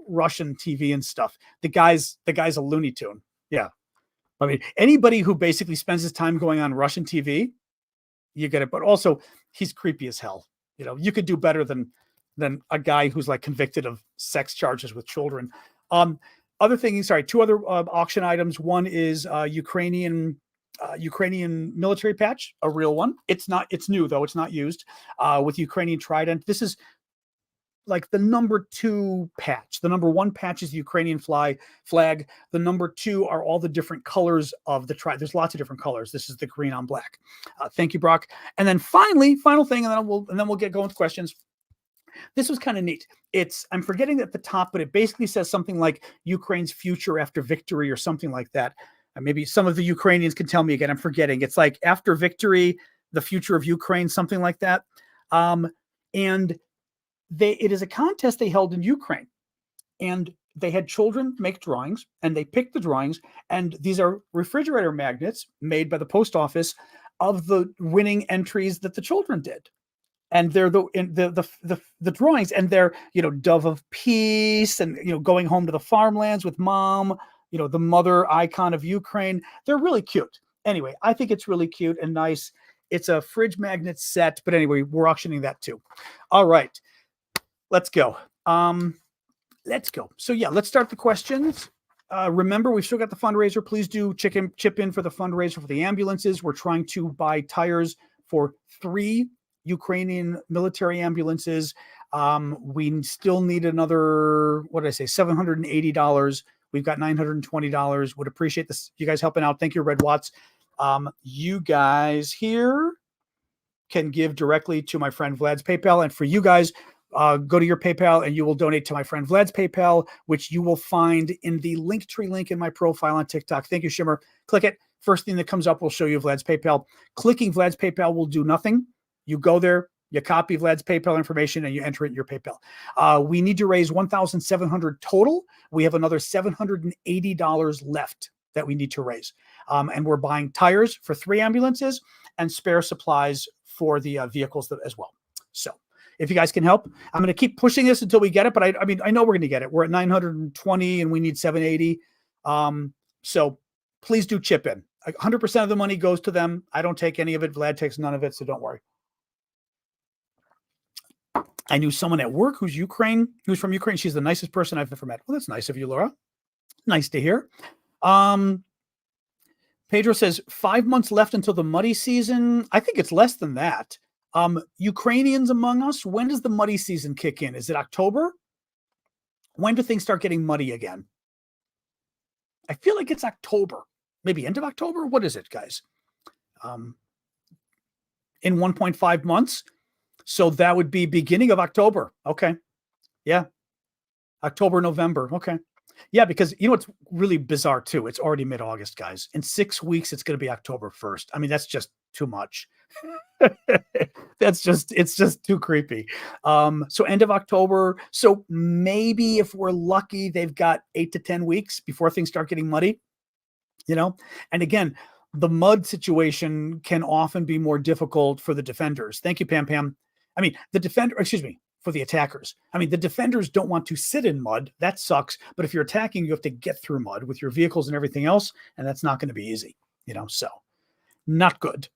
Russian TV and stuff. The guy's a Looney Tune. Yeah. I mean, anybody who basically spends his time going on Russian TV, you get it. But also, he's creepy as hell. You could do better than a guy who's like convicted of sex charges with children. Other things, 2 other auction items. One is Ukrainian military patch, a real one. It's new though. It's not used, with Ukrainian trident. This is like the number 2 patch. The number 1 patch is the Ukrainian flag. The number 2 are all the different colors of the trident. There's lots of different colors. This is the green on black. Thank you, Brock. And then final thing, and then we'll get going with questions. This was kind of neat. I'm forgetting at the top, but it basically says something like Ukraine's future after victory or something like that. Maybe some of the Ukrainians can tell me again. I'm forgetting. It's like after victory, the future of Ukraine, something like that. And it is a contest they held in Ukraine, and they had children make drawings, and they picked the drawings, and these are refrigerator magnets made by the post office of the winning entries that the children did. and they're the drawings, and they're, dove of peace, and going home to the farmlands with mom, the mother icon of Ukraine. They're really cute. Anyway, I think it's really cute and nice. It's a fridge magnet set, but anyway, we're auctioning that too. All right, let's go. Let's go. So yeah, let's start the questions. Remember, we've still got the fundraiser. Please do chip in for the fundraiser for the ambulances. We're trying to buy tires for 3 Ukrainian military ambulances. We still need another, what did I say, $780. We've got $920. Would appreciate this, you guys helping out. Thank you, Red Watts. You guys here can give directly to my friend Vlad's PayPal. And for you guys, go to your PayPal and you will donate to my friend Vlad's PayPal, which you will find in the Linktree link in my profile on TikTok. Thank you, Shimmer. Click it. First thing that comes up will show you Vlad's PayPal. Clicking Vlad's PayPal will do nothing. You go there, you copy Vlad's PayPal information, and you enter it in your PayPal. We need to raise $1,700 total. We have another $780 left that we need to raise. And we're buying tires for 3 ambulances and spare supplies for the vehicles as well. So if you guys can help, I'm going to keep pushing this until we get it. But I know we're going to get it. We're at 920 and we need 780. So please do chip in. 100% of the money goes to them. I don't take any of it. Vlad takes none of it. So don't worry. I knew someone at work who's from Ukraine. She's the nicest person I've ever met. Well, that's nice of you, Laura. Nice to hear. Pedro says 5 months left until the muddy season. I think it's less than that. Ukrainians among us, when does the muddy season kick in? Is it October? When do things start getting muddy again? I feel like it's October, maybe end of October. What is it, guys? In 1.5 months. So that would be beginning of October. Okay. Yeah. October, November. Okay. Yeah, because what's really bizarre too? It's already mid-August, guys. In 6 weeks, it's going to be October 1st. I mean, that's just too much. It's just too creepy. So end of October. So maybe if we're lucky, they've got 8 to 10 weeks before things start getting muddy, And again, the mud situation can often be more difficult for the defenders. Thank you, Pam Pam. I mean, for the attackers. I mean, the defenders don't want to sit in mud. That sucks. But if you're attacking, you have to get through mud with your vehicles and everything else. And that's not going to be easy, so not good.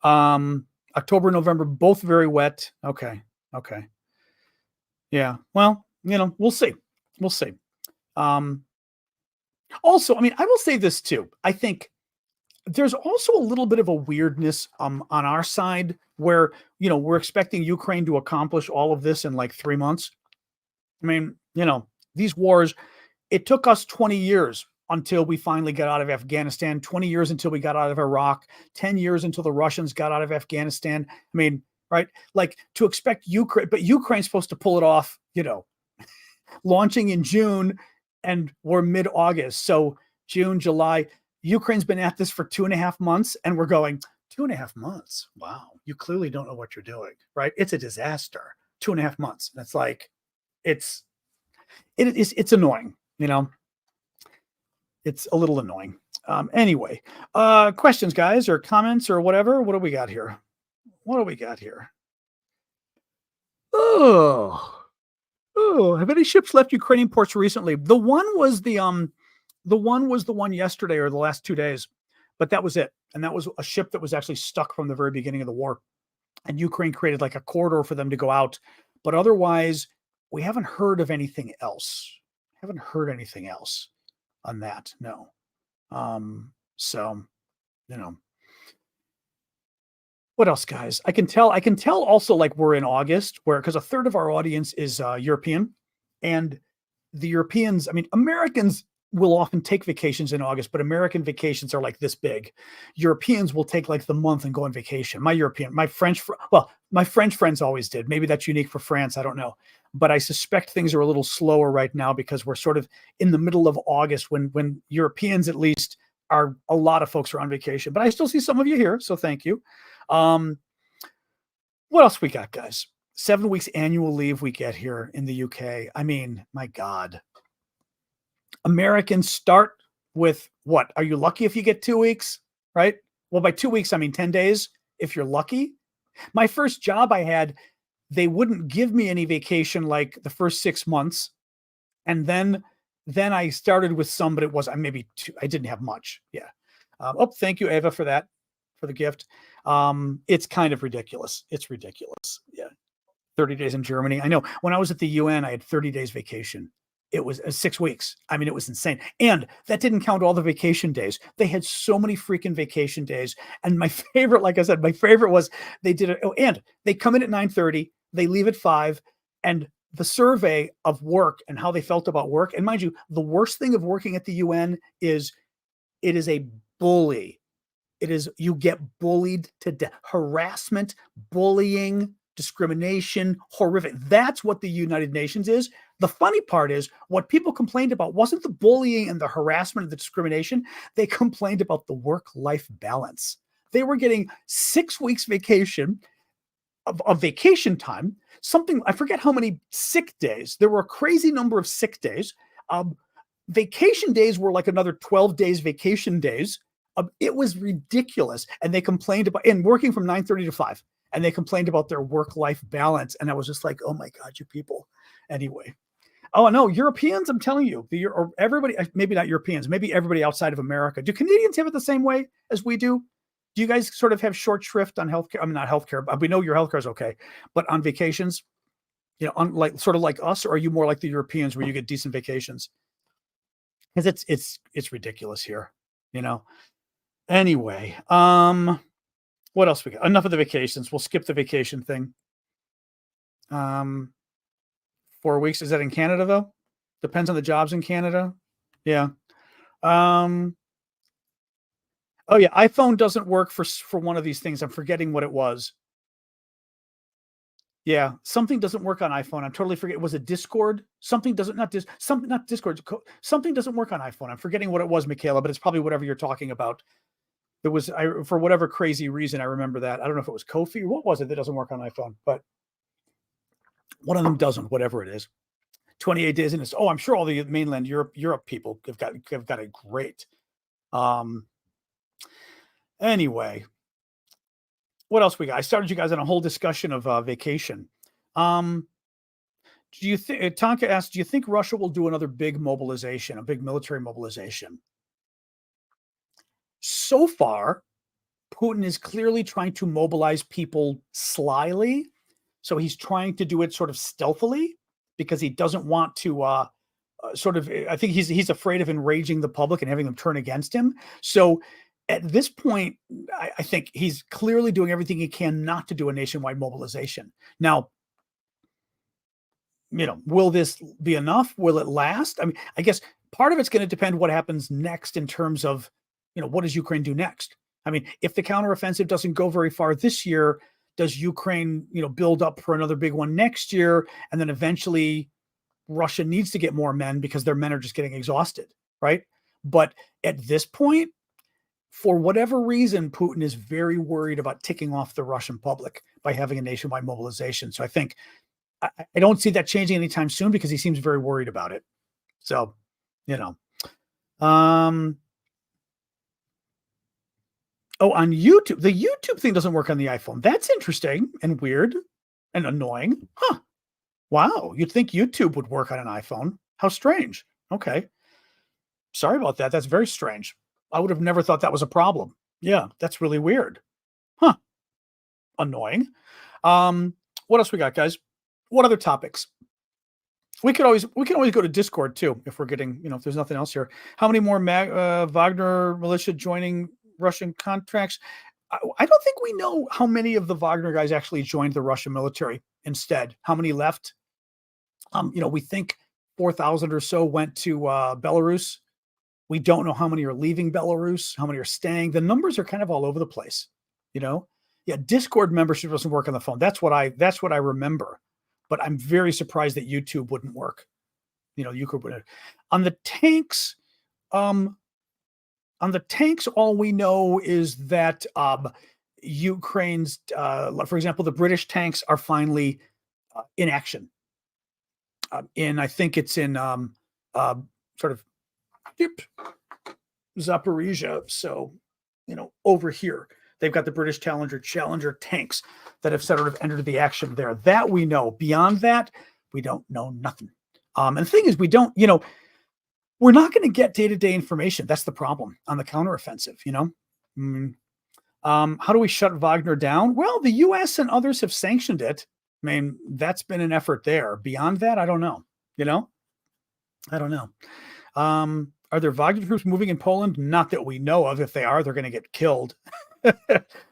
October, November, both very wet. Okay. Yeah. Well, we'll see. Also, I mean, I will say this too. I think there's also a little bit of a weirdness on our side where, we're expecting Ukraine to accomplish all of this in like 3 months. I mean, these wars, it took us 20 years until we finally got out of Afghanistan, 20 years until we got out of Iraq, 10 years until the Russians got out of Afghanistan. I mean, right? Like to expect Ukraine, but Ukraine's supposed to pull it off, launching in June and we're mid-August. So June, July, Ukraine's been at this for 2.5 months and we're going 2.5 months. Wow. You clearly don't know what you're doing, right? It's a disaster. 2.5 months. And it's like, it's annoying, It's a little annoying. Anyway, questions, guys, or comments or whatever. What do we got here? Oh, have any ships left Ukrainian ports recently? The one was the one yesterday or the last 2 days, but that was it. And that was a ship that was actually stuck from the very beginning of the war. And Ukraine created like a corridor for them to go out. But otherwise, we haven't heard of anything else. On that. No. So, what else, guys? I can tell also like we're in August because a third of our audience is European, and the Europeans, I mean, Americans will often take vacations in August, but American vacations are like this big. Europeans will take like the month and go on vacation. My French friends always did. Maybe that's unique for France. I don't know. But I suspect things are a little slower right now because we're sort of in the middle of August when Europeans, at least, a lot of folks are on vacation. But I still see some of you here, so thank you. What else we got, guys? 7 weeks annual leave we get here in the UK. I mean, my God. Americans start with what? Are you lucky if you get 2 weeks, right? Well, by 2 weeks, I mean 10 days if you're lucky. My first job I had, they wouldn't give me any vacation like the first 6 months. And then I started with some, but it was maybe two. I didn't have much. Yeah. Thank you, Ava, for that, for the gift. It's kind of ridiculous. It's ridiculous. Yeah. 30 days in Germany. I know when I was at the UN, I had 30 days vacation. It was 6 weeks. I mean, it was insane. And that didn't count all the vacation days. They had so many freaking vacation days. And my favorite, like I said, my favorite was they did it. Oh, and they come in at 9:30, they leave at 5, and the survey of work and how they felt about work. And mind you, the worst thing of working at the UN is it is a bully. It is, you get bullied to death. Harassment, bullying, discrimination, horrific. That's what the United Nations is. The funny part is what people complained about wasn't the bullying and the harassment and the discrimination. They complained about the work-life balance. They were getting 6 weeks vacation of vacation time, something, I forget how many sick days. There were a crazy number of sick days. Vacation days were like another 12 days vacation days. It was ridiculous. And they complained about, and working from 9:30 to 5, and they complained about their work-life balance. And I was just like, oh my God, you people. Anyway. Oh no, Europeans, I'm telling you, or everybody, maybe not Europeans, maybe everybody outside of America. Do Canadians have it the same way as we do? Do you guys sort of have short shrift on healthcare? I mean, not healthcare, but we know your healthcare is okay. But on vacations, unlike sort of like us, or are you more like the Europeans where you get decent vacations? Because it's ridiculous here, you know. Anyway, what else we got? Enough of the vacations. We'll skip the vacation thing. 4 weeks. Is that in Canada though? Depends on the jobs in Canada. Yeah. Oh yeah, iPhone doesn't work for one of these things. I'm forgetting what it was. Yeah, something doesn't work on iPhone. I'm totally forgetting. Was it Discord? Something doesn't, not Discord. Something doesn't work on iPhone. I'm forgetting what it was, Michaela, but it's probably whatever you're talking about. There was, for whatever crazy reason, I remember that. I don't know if it was Kofi or what was it that doesn't work on iPhone, but one of them doesn't, whatever it is. 28 days in. Oh, I'm sure all the mainland Europe people have got it great. Anyway, what else we got? I started you guys on a whole discussion of vacation. Do you think, Tonka asked, do you think Russia will do another big mobilization, a big military mobilization? So far, Putin is clearly trying to mobilize people slyly. So he's trying to do it sort of stealthily because he doesn't want to I think he's afraid of enraging the public and having them turn against him. So at this point, I think he's clearly doing everything he can not to do a nationwide mobilization. Now, will this be enough? Will it last? I mean, I guess part of it's going to depend what happens next in terms of, what does Ukraine do next? I mean, if the counteroffensive doesn't go very far this year, does Ukraine, build up for another big one next year? And then eventually Russia needs to get more men because their men are just getting exhausted, right? But at this point, for whatever reason, Putin is very worried about ticking off the Russian public by having a nationwide mobilization. So I think I don't see that changing anytime soon because he seems very worried about it. So, on YouTube, the YouTube thing doesn't work on the iPhone. That's interesting and weird and annoying. Huh. Wow. You'd think YouTube would work on an iPhone. How strange. Okay. Sorry about that. That's very strange. I would have never thought that was a problem. Yeah, that's really weird. Huh. Annoying. What else we got, guys? What other topics? We can always go to Discord too if we're getting, if there's nothing else here. How many more Wagner militia joining Russian contracts? I don't think we know how many of the Wagner guys actually joined the Russian military instead. How many left? We think 4,000 or so went to Belarus. We don't know how many are leaving Belarus, how many are staying. The numbers are kind of all over the place, Yeah, Discord membership doesn't work on the phone. That's what I remember. But I'm very surprised that YouTube wouldn't work. YouTube wouldn't. On the tanks, all we know is that Ukraine's, for example, the British tanks are finally in action. I think it's in sort of Zaporizhia, so over here. They've got the British Challenger tanks that have sort of entered the action there. That we know. Beyond that, we don't know nothing. And the thing is, we don't, we're not going to get day-to-day information. That's the problem on the counteroffensive, Mm. How do we shut Wagner down? Well, the U.S. and others have sanctioned it. I mean, that's been an effort there. Beyond that, I don't know. I don't know. Are there Wagner troops moving in Poland? Not that we know of. If they are, they're going to get killed.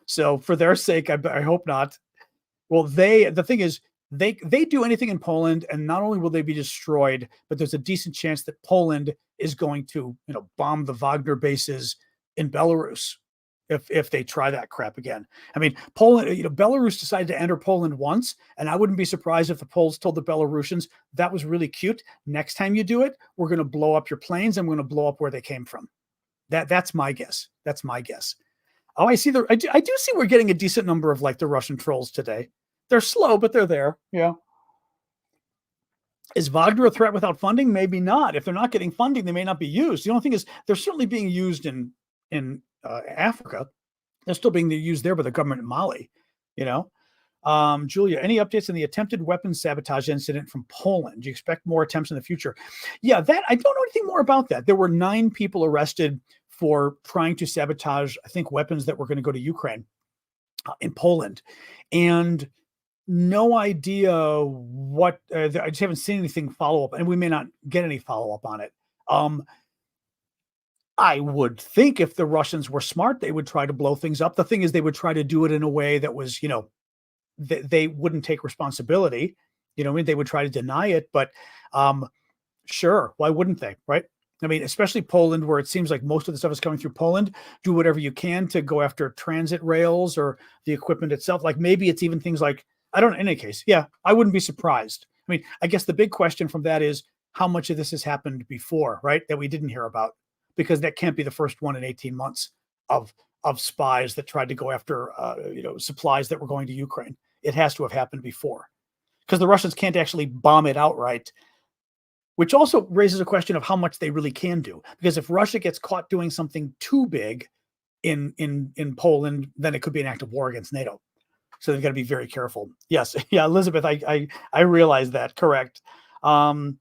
So for their sake, I hope not. Well, the thing is, they do anything in Poland, and not only will they be destroyed, but there's a decent chance that Poland is going to, bomb the Wagner bases in Belarus if they try that crap again. I mean, Poland, Belarus decided to enter Poland once, and I wouldn't be surprised if the Poles told the Belarusians, that was really cute. Next time you do it, we're going to blow up your planes and we're going to blow up where they came from. That's my guess. That's my guess. Oh, I see. I do see we're getting a decent number of the Russian trolls today. They're slow, but they're there. Yeah. Is Wagner a threat without funding? Maybe not. If they're not getting funding, they may not be used. The only thing is, they're certainly being used in Africa. They're still being used there by the government in Mali. Julia, any updates on the attempted weapons sabotage incident from Poland? Do you expect more attempts in the future? Yeah, that I don't know anything more about that. There were 9 people arrested for trying to sabotage, I think, weapons that were going to go to Ukraine in Poland, and no idea what. I just haven't seen anything follow up, and we may not get any follow up on it. I would think if the Russians were smart, they would try to blow things up. The thing is, they would try to do it in a way that was, they wouldn't take responsibility. They would try to deny it, but sure, why wouldn't they, right? I mean, especially Poland, where it seems like most of the stuff is coming through Poland. Do whatever you can to go after transit rails or the equipment itself. Like maybe it's even things like, I don't know, in any case, yeah, I wouldn't be surprised. I mean, I guess the big question from that is how much of this has happened before, right? That we didn't hear about, because that can't be the first one in 18 months of spies that tried to go after, supplies that were going to Ukraine. It has to have happened before, because the Russians can't actually bomb it outright, which also raises a question of how much they really can do. Because if Russia gets caught doing something too big in Poland, then it could be an act of war against NATO. So they've got to be very careful. Yes. Yeah, Elizabeth, I realize that. Correct. All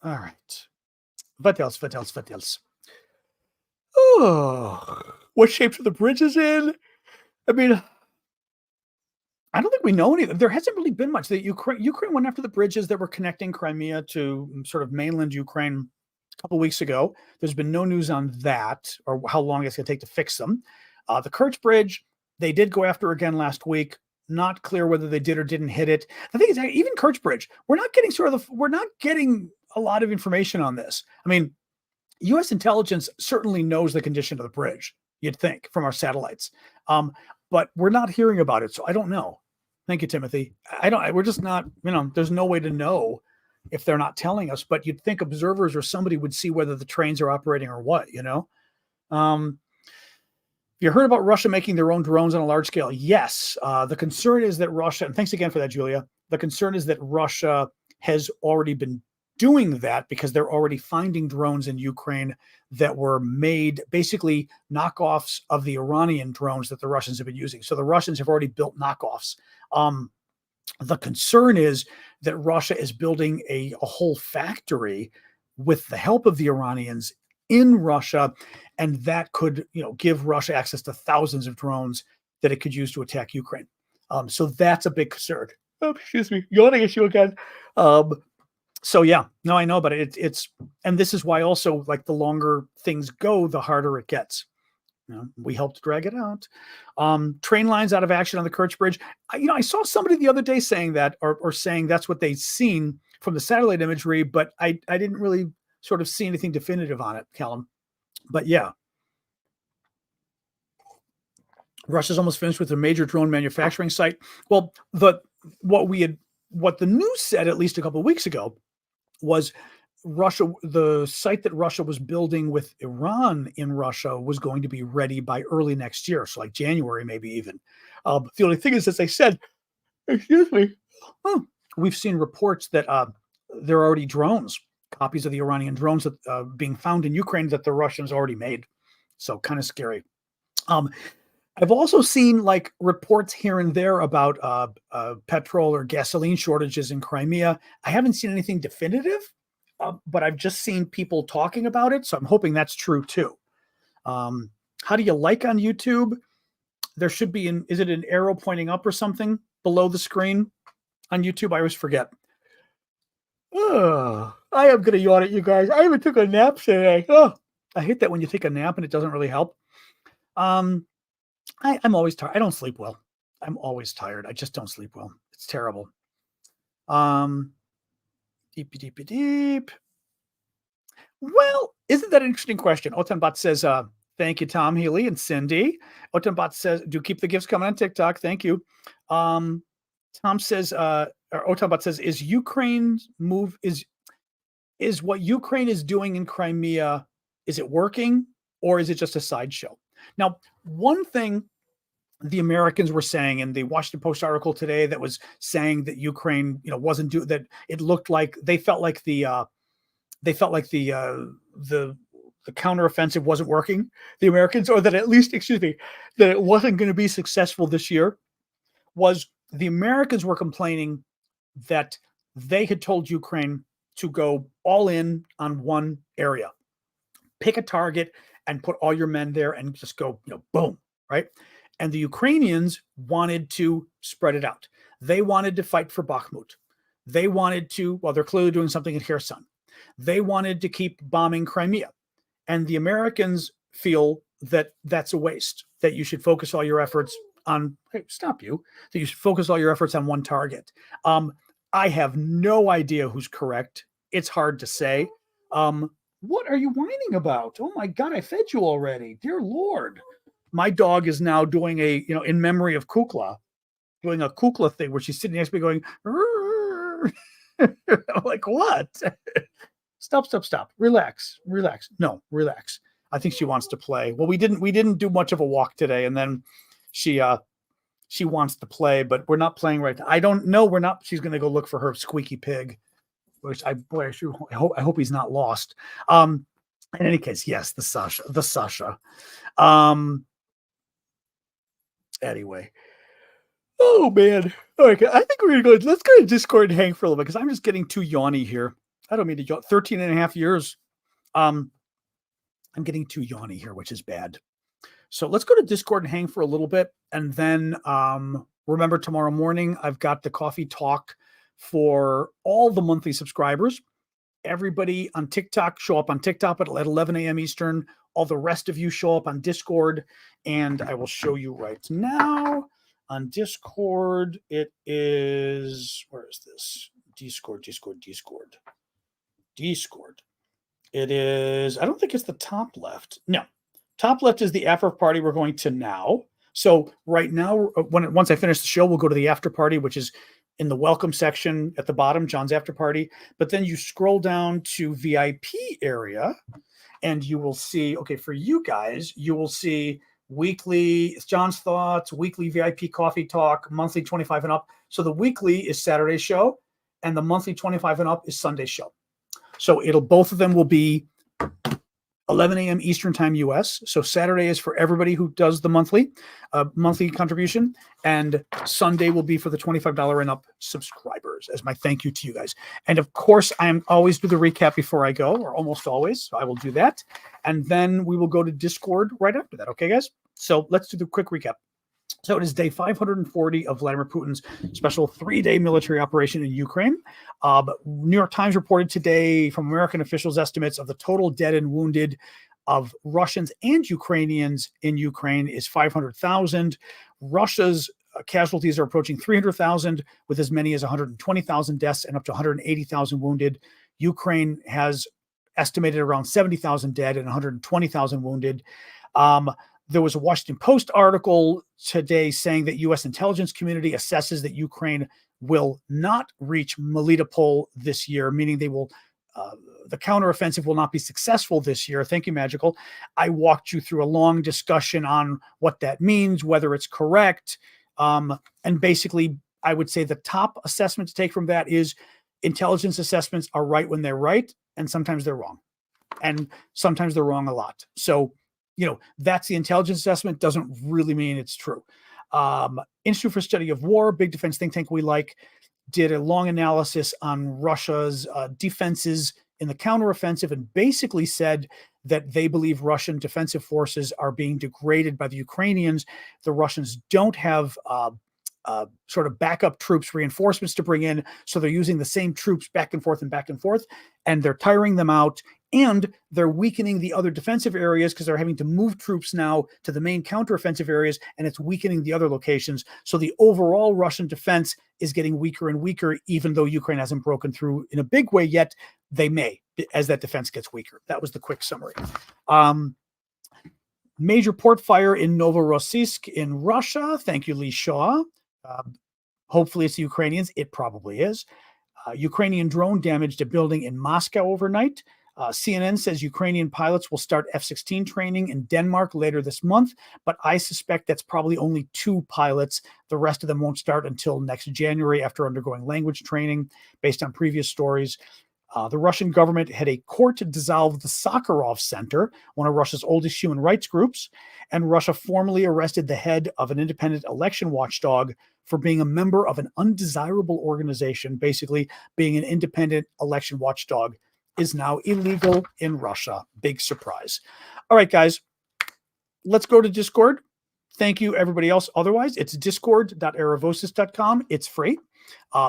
right. What else? Oh, what shape are the bridges in? I mean, I don't think we know anything. There hasn't really been much. Ukraine went after the bridges that were connecting Crimea to sort of mainland Ukraine a couple weeks ago. There's been no news on that or how long it's going to take to fix them. The Kerch Bridge, they did go after again last week. Not clear whether they did or didn't hit it. The thing is, even Kerch Bridge, we're not getting a lot of information on this. I mean, U.S. intelligence certainly knows the condition of the bridge, you'd think, from our satellites. But we're not hearing about it, so I don't know. Thank you, Timothy. We're just not, there's no way to know if they're not telling us, but you'd think observers or somebody would see whether the trains are operating or what, You heard about Russia making their own drones on a large scale? Yes. The concern is that Russia, and thanks again for that, Julia. The concern is that Russia has already been doing that because they're already finding drones in Ukraine that were made basically knockoffs of the Iranian drones that the Russians have been using. So the Russians have already built knockoffs. The concern is that Russia is building a whole factory with the help of the Iranians in Russia, and that could, give Russia access to thousands of drones that it could use to attack Ukraine. So that's a big concern. Oh, excuse me, yawning issue again. So yeah, no, I know, but it's, and this is why also, like, the longer things go, the harder it gets. We helped drag it out. Train lines out of action on the Kerch Bridge. I saw somebody the other day saying that, or saying that's what they'd seen from the satellite imagery, but I didn't really sort of see anything definitive on it, Callum. But yeah, Russia's almost finished with a major drone manufacturing site. Well, what the news said at least a couple of weeks ago was Russia, the site that Russia was building with Iran in Russia, was going to be ready by early next year. So like January, maybe even. The only thing is, as I said, excuse me, we've seen reports that there are already drones copies of the Iranian drones that being found in Ukraine that the Russians already made. So kind of scary. I've also seen like reports here and there about petrol or gasoline shortages in Crimea. I haven't seen anything definitive, but I've just seen people talking about it. So I'm hoping that's true too. How do you like on YouTube? There should be is it an arrow pointing up or something below the screen on YouTube? I always forget. I am going to yawn at you guys. I even took a nap today. I hate that when you take a nap and it doesn't really help. I'm always tired. I don't sleep well. I'm always tired. I just don't sleep well. It's terrible. Deep. Well, isn't that an interesting question? Otanbot says, thank you, Tom Healy and Cindy. Otanbot says, do keep the gifts coming on TikTok. Thank you. Tom says, or Otanbot says, is Ukraine's move, is what Ukraine is doing in Crimea, is it working or is it just a sideshow? Now, one thing the Americans were saying in the Washington Post article today that was saying that Ukraine, wasn't doing that. It looked like they felt like the counteroffensive wasn't working. The Americans, or that at least, that it wasn't going to be successful this year. Was the Americans were complaining that they had told Ukraine to go all in on one area, pick a target and put all your men there and just go, boom, right? And the Ukrainians wanted to spread it out. They wanted to fight for Bakhmut. They wanted to, they're clearly doing something at Kherson. They wanted to keep bombing Crimea. And the Americans feel that that's a waste, that you should focus all your efforts on, that you should focus all your efforts on one target. I have no idea who's correct. It's hard to say. What are you whining about? Oh my God, I fed you already. Dear Lord. My dog is now doing in memory of Kukla, doing a Kukla thing where she's sitting next to me going, I'm like, what? Stop. Relax. No, relax. I think she wants to play. Well, we didn't do much of a walk today. And then she wants to play, but we're not playing right now. I don't know. We're not. She's going to go look for her squeaky pig, which I hope he's not lost. In any case, yes, the Sasha. Anyway. Oh man. Okay. I think we're going to let's go to Discord and hang for a little bit because I'm just getting too yawny here. I don't mean to yawn. 13 and a half years. I'm getting too yawny here, which is bad. So let's go to Discord and hang for a little bit. And then remember tomorrow morning, I've got the coffee talk for all the monthly subscribers. Everybody on TikTok, show up on TikTok at 11 a.m. Eastern. All the rest of you show up on Discord, and I will show you right now on Discord. It is, where is this? Discord. It is, I don't think it's the top left. No, top left is the after party we're going to now. So right now, once I finish the show, we'll go to the after party, which is in the welcome section at the bottom, John's after party. But then you scroll down to VIP area and you will see, okay, for you guys, you will see weekly John's Thoughts, weekly VIP coffee talk, monthly 25 and up. So the weekly is Saturday's show and the monthly 25 and up is Sunday's show. So both of them will be 11 a.m. Eastern time US. So Saturday is for everybody who does the monthly contribution, and Sunday will be for the $25 and up subscribers as my thank you to you guys. And of course, I always do the recap before I go, or almost always. So I will do that. And then we will go to Discord right after that. Okay, guys? So let's do the quick recap. So it is day 540 of Vladimir Putin's special 3-day military operation in Ukraine. New York Times reported today from American officials' estimates of the total dead and wounded of Russians and Ukrainians in Ukraine is 500,000. Russia's casualties are approaching 300,000, with as many as 120,000 deaths and up to 180,000 wounded. Ukraine has estimated around 70,000 dead and 120,000 wounded. There was a Washington Post article today saying that U.S. intelligence community assesses that Ukraine will not reach Melitopol this year, meaning they will, the counteroffensive will not be successful this year. Thank you, Magical. I walked you through a long discussion on what that means, whether it's correct. And basically, I would say the top assessment to take from that is intelligence assessments are right when they're right, and sometimes they're wrong. And sometimes they're wrong a lot. So, that's the intelligence assessment, doesn't really mean it's true. Institute for Study of War, big defense think tank we like, did a long analysis on Russia's defenses in the counteroffensive and basically said that they believe Russian defensive forces are being degraded by the Ukrainians. The Russians don't have sort of backup troops, reinforcements to bring in. So they're using the same troops back and forth, and they're tiring them out. And they're weakening the other defensive areas because they're having to move troops now to the main counteroffensive areas, and it's weakening the other locations. So the overall Russian defense is getting weaker and weaker, even though Ukraine hasn't broken through in a big way yet. They may, as that defense gets weaker. That was the quick summary. Major port fire in Novorossiysk in Russia. Thank you, Lee Shaw. Hopefully it's the Ukrainians. It probably is. Ukrainian drone damaged a building in Moscow overnight. CNN says Ukrainian pilots will start F-16 training in Denmark later this month, but I suspect that's probably only 2 pilots. The rest of them won't start until next January after undergoing language training, based on previous stories. The Russian government had a court dissolve the Sakharov Center, one of Russia's oldest human rights groups, and Russia formally arrested the head of an independent election watchdog for being a member of an undesirable organization. Basically, being an independent election watchdog is now illegal in Russia. Big surprise. All right, guys, let's go to Discord. Thank you, everybody else. Otherwise, it's discord.aravosis.com. It's free.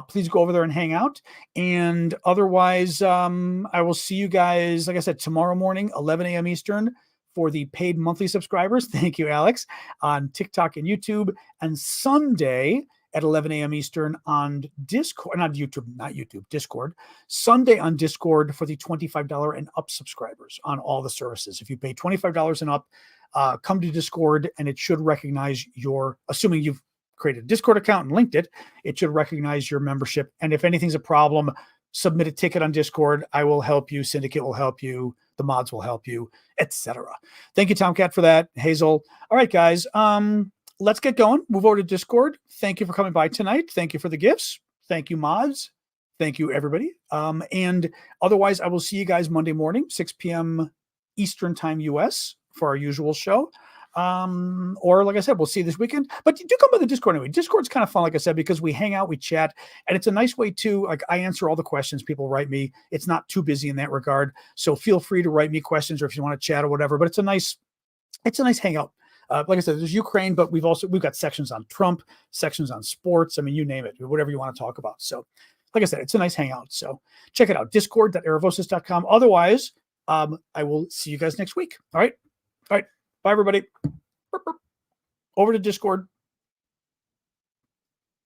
Please go over there and hang out. And otherwise, I will see you guys, like I said, tomorrow morning, 11 a.m. Eastern, for the paid monthly subscribers. Thank you, Alex, on TikTok and YouTube. And Sunday at 11 a.m. Eastern on Discord, not YouTube, Discord. Sunday on Discord for the $25 and up subscribers on all the services. If you pay $25 and up, come to Discord, and it should recognize assuming you've created a Discord account and linked it, it should recognize your membership. And if anything's a problem, submit a ticket on Discord. I will help you. Syndicate will help you. The mods will help you, etc. Thank you, Tomcat, for that. Hazel. All right, guys. Let's get going. Move over to Discord. Thank you for coming by tonight. Thank you for the gifts. Thank you, mods. Thank you, everybody. And otherwise, I will see you guys Monday morning, 6 p.m. Eastern Time, US, for our usual show. Or like I said, we'll see you this weekend. But do come by the Discord anyway. Discord's kind of fun, like I said, because we hang out, we chat, and it's a nice way to, like, I answer all the questions people write me. It's not too busy in that regard. So feel free to write me questions, or if you want to chat or whatever. But it's a nice hangout. Like I said, there's Ukraine, but we've got sections on Trump, sections on sports. I mean, you name it, whatever you want to talk about. So like I said, it's a nice hangout. So check it out, discord.aravosis.com. Otherwise, I will see you guys next week. All right. Bye, everybody. Over to Discord.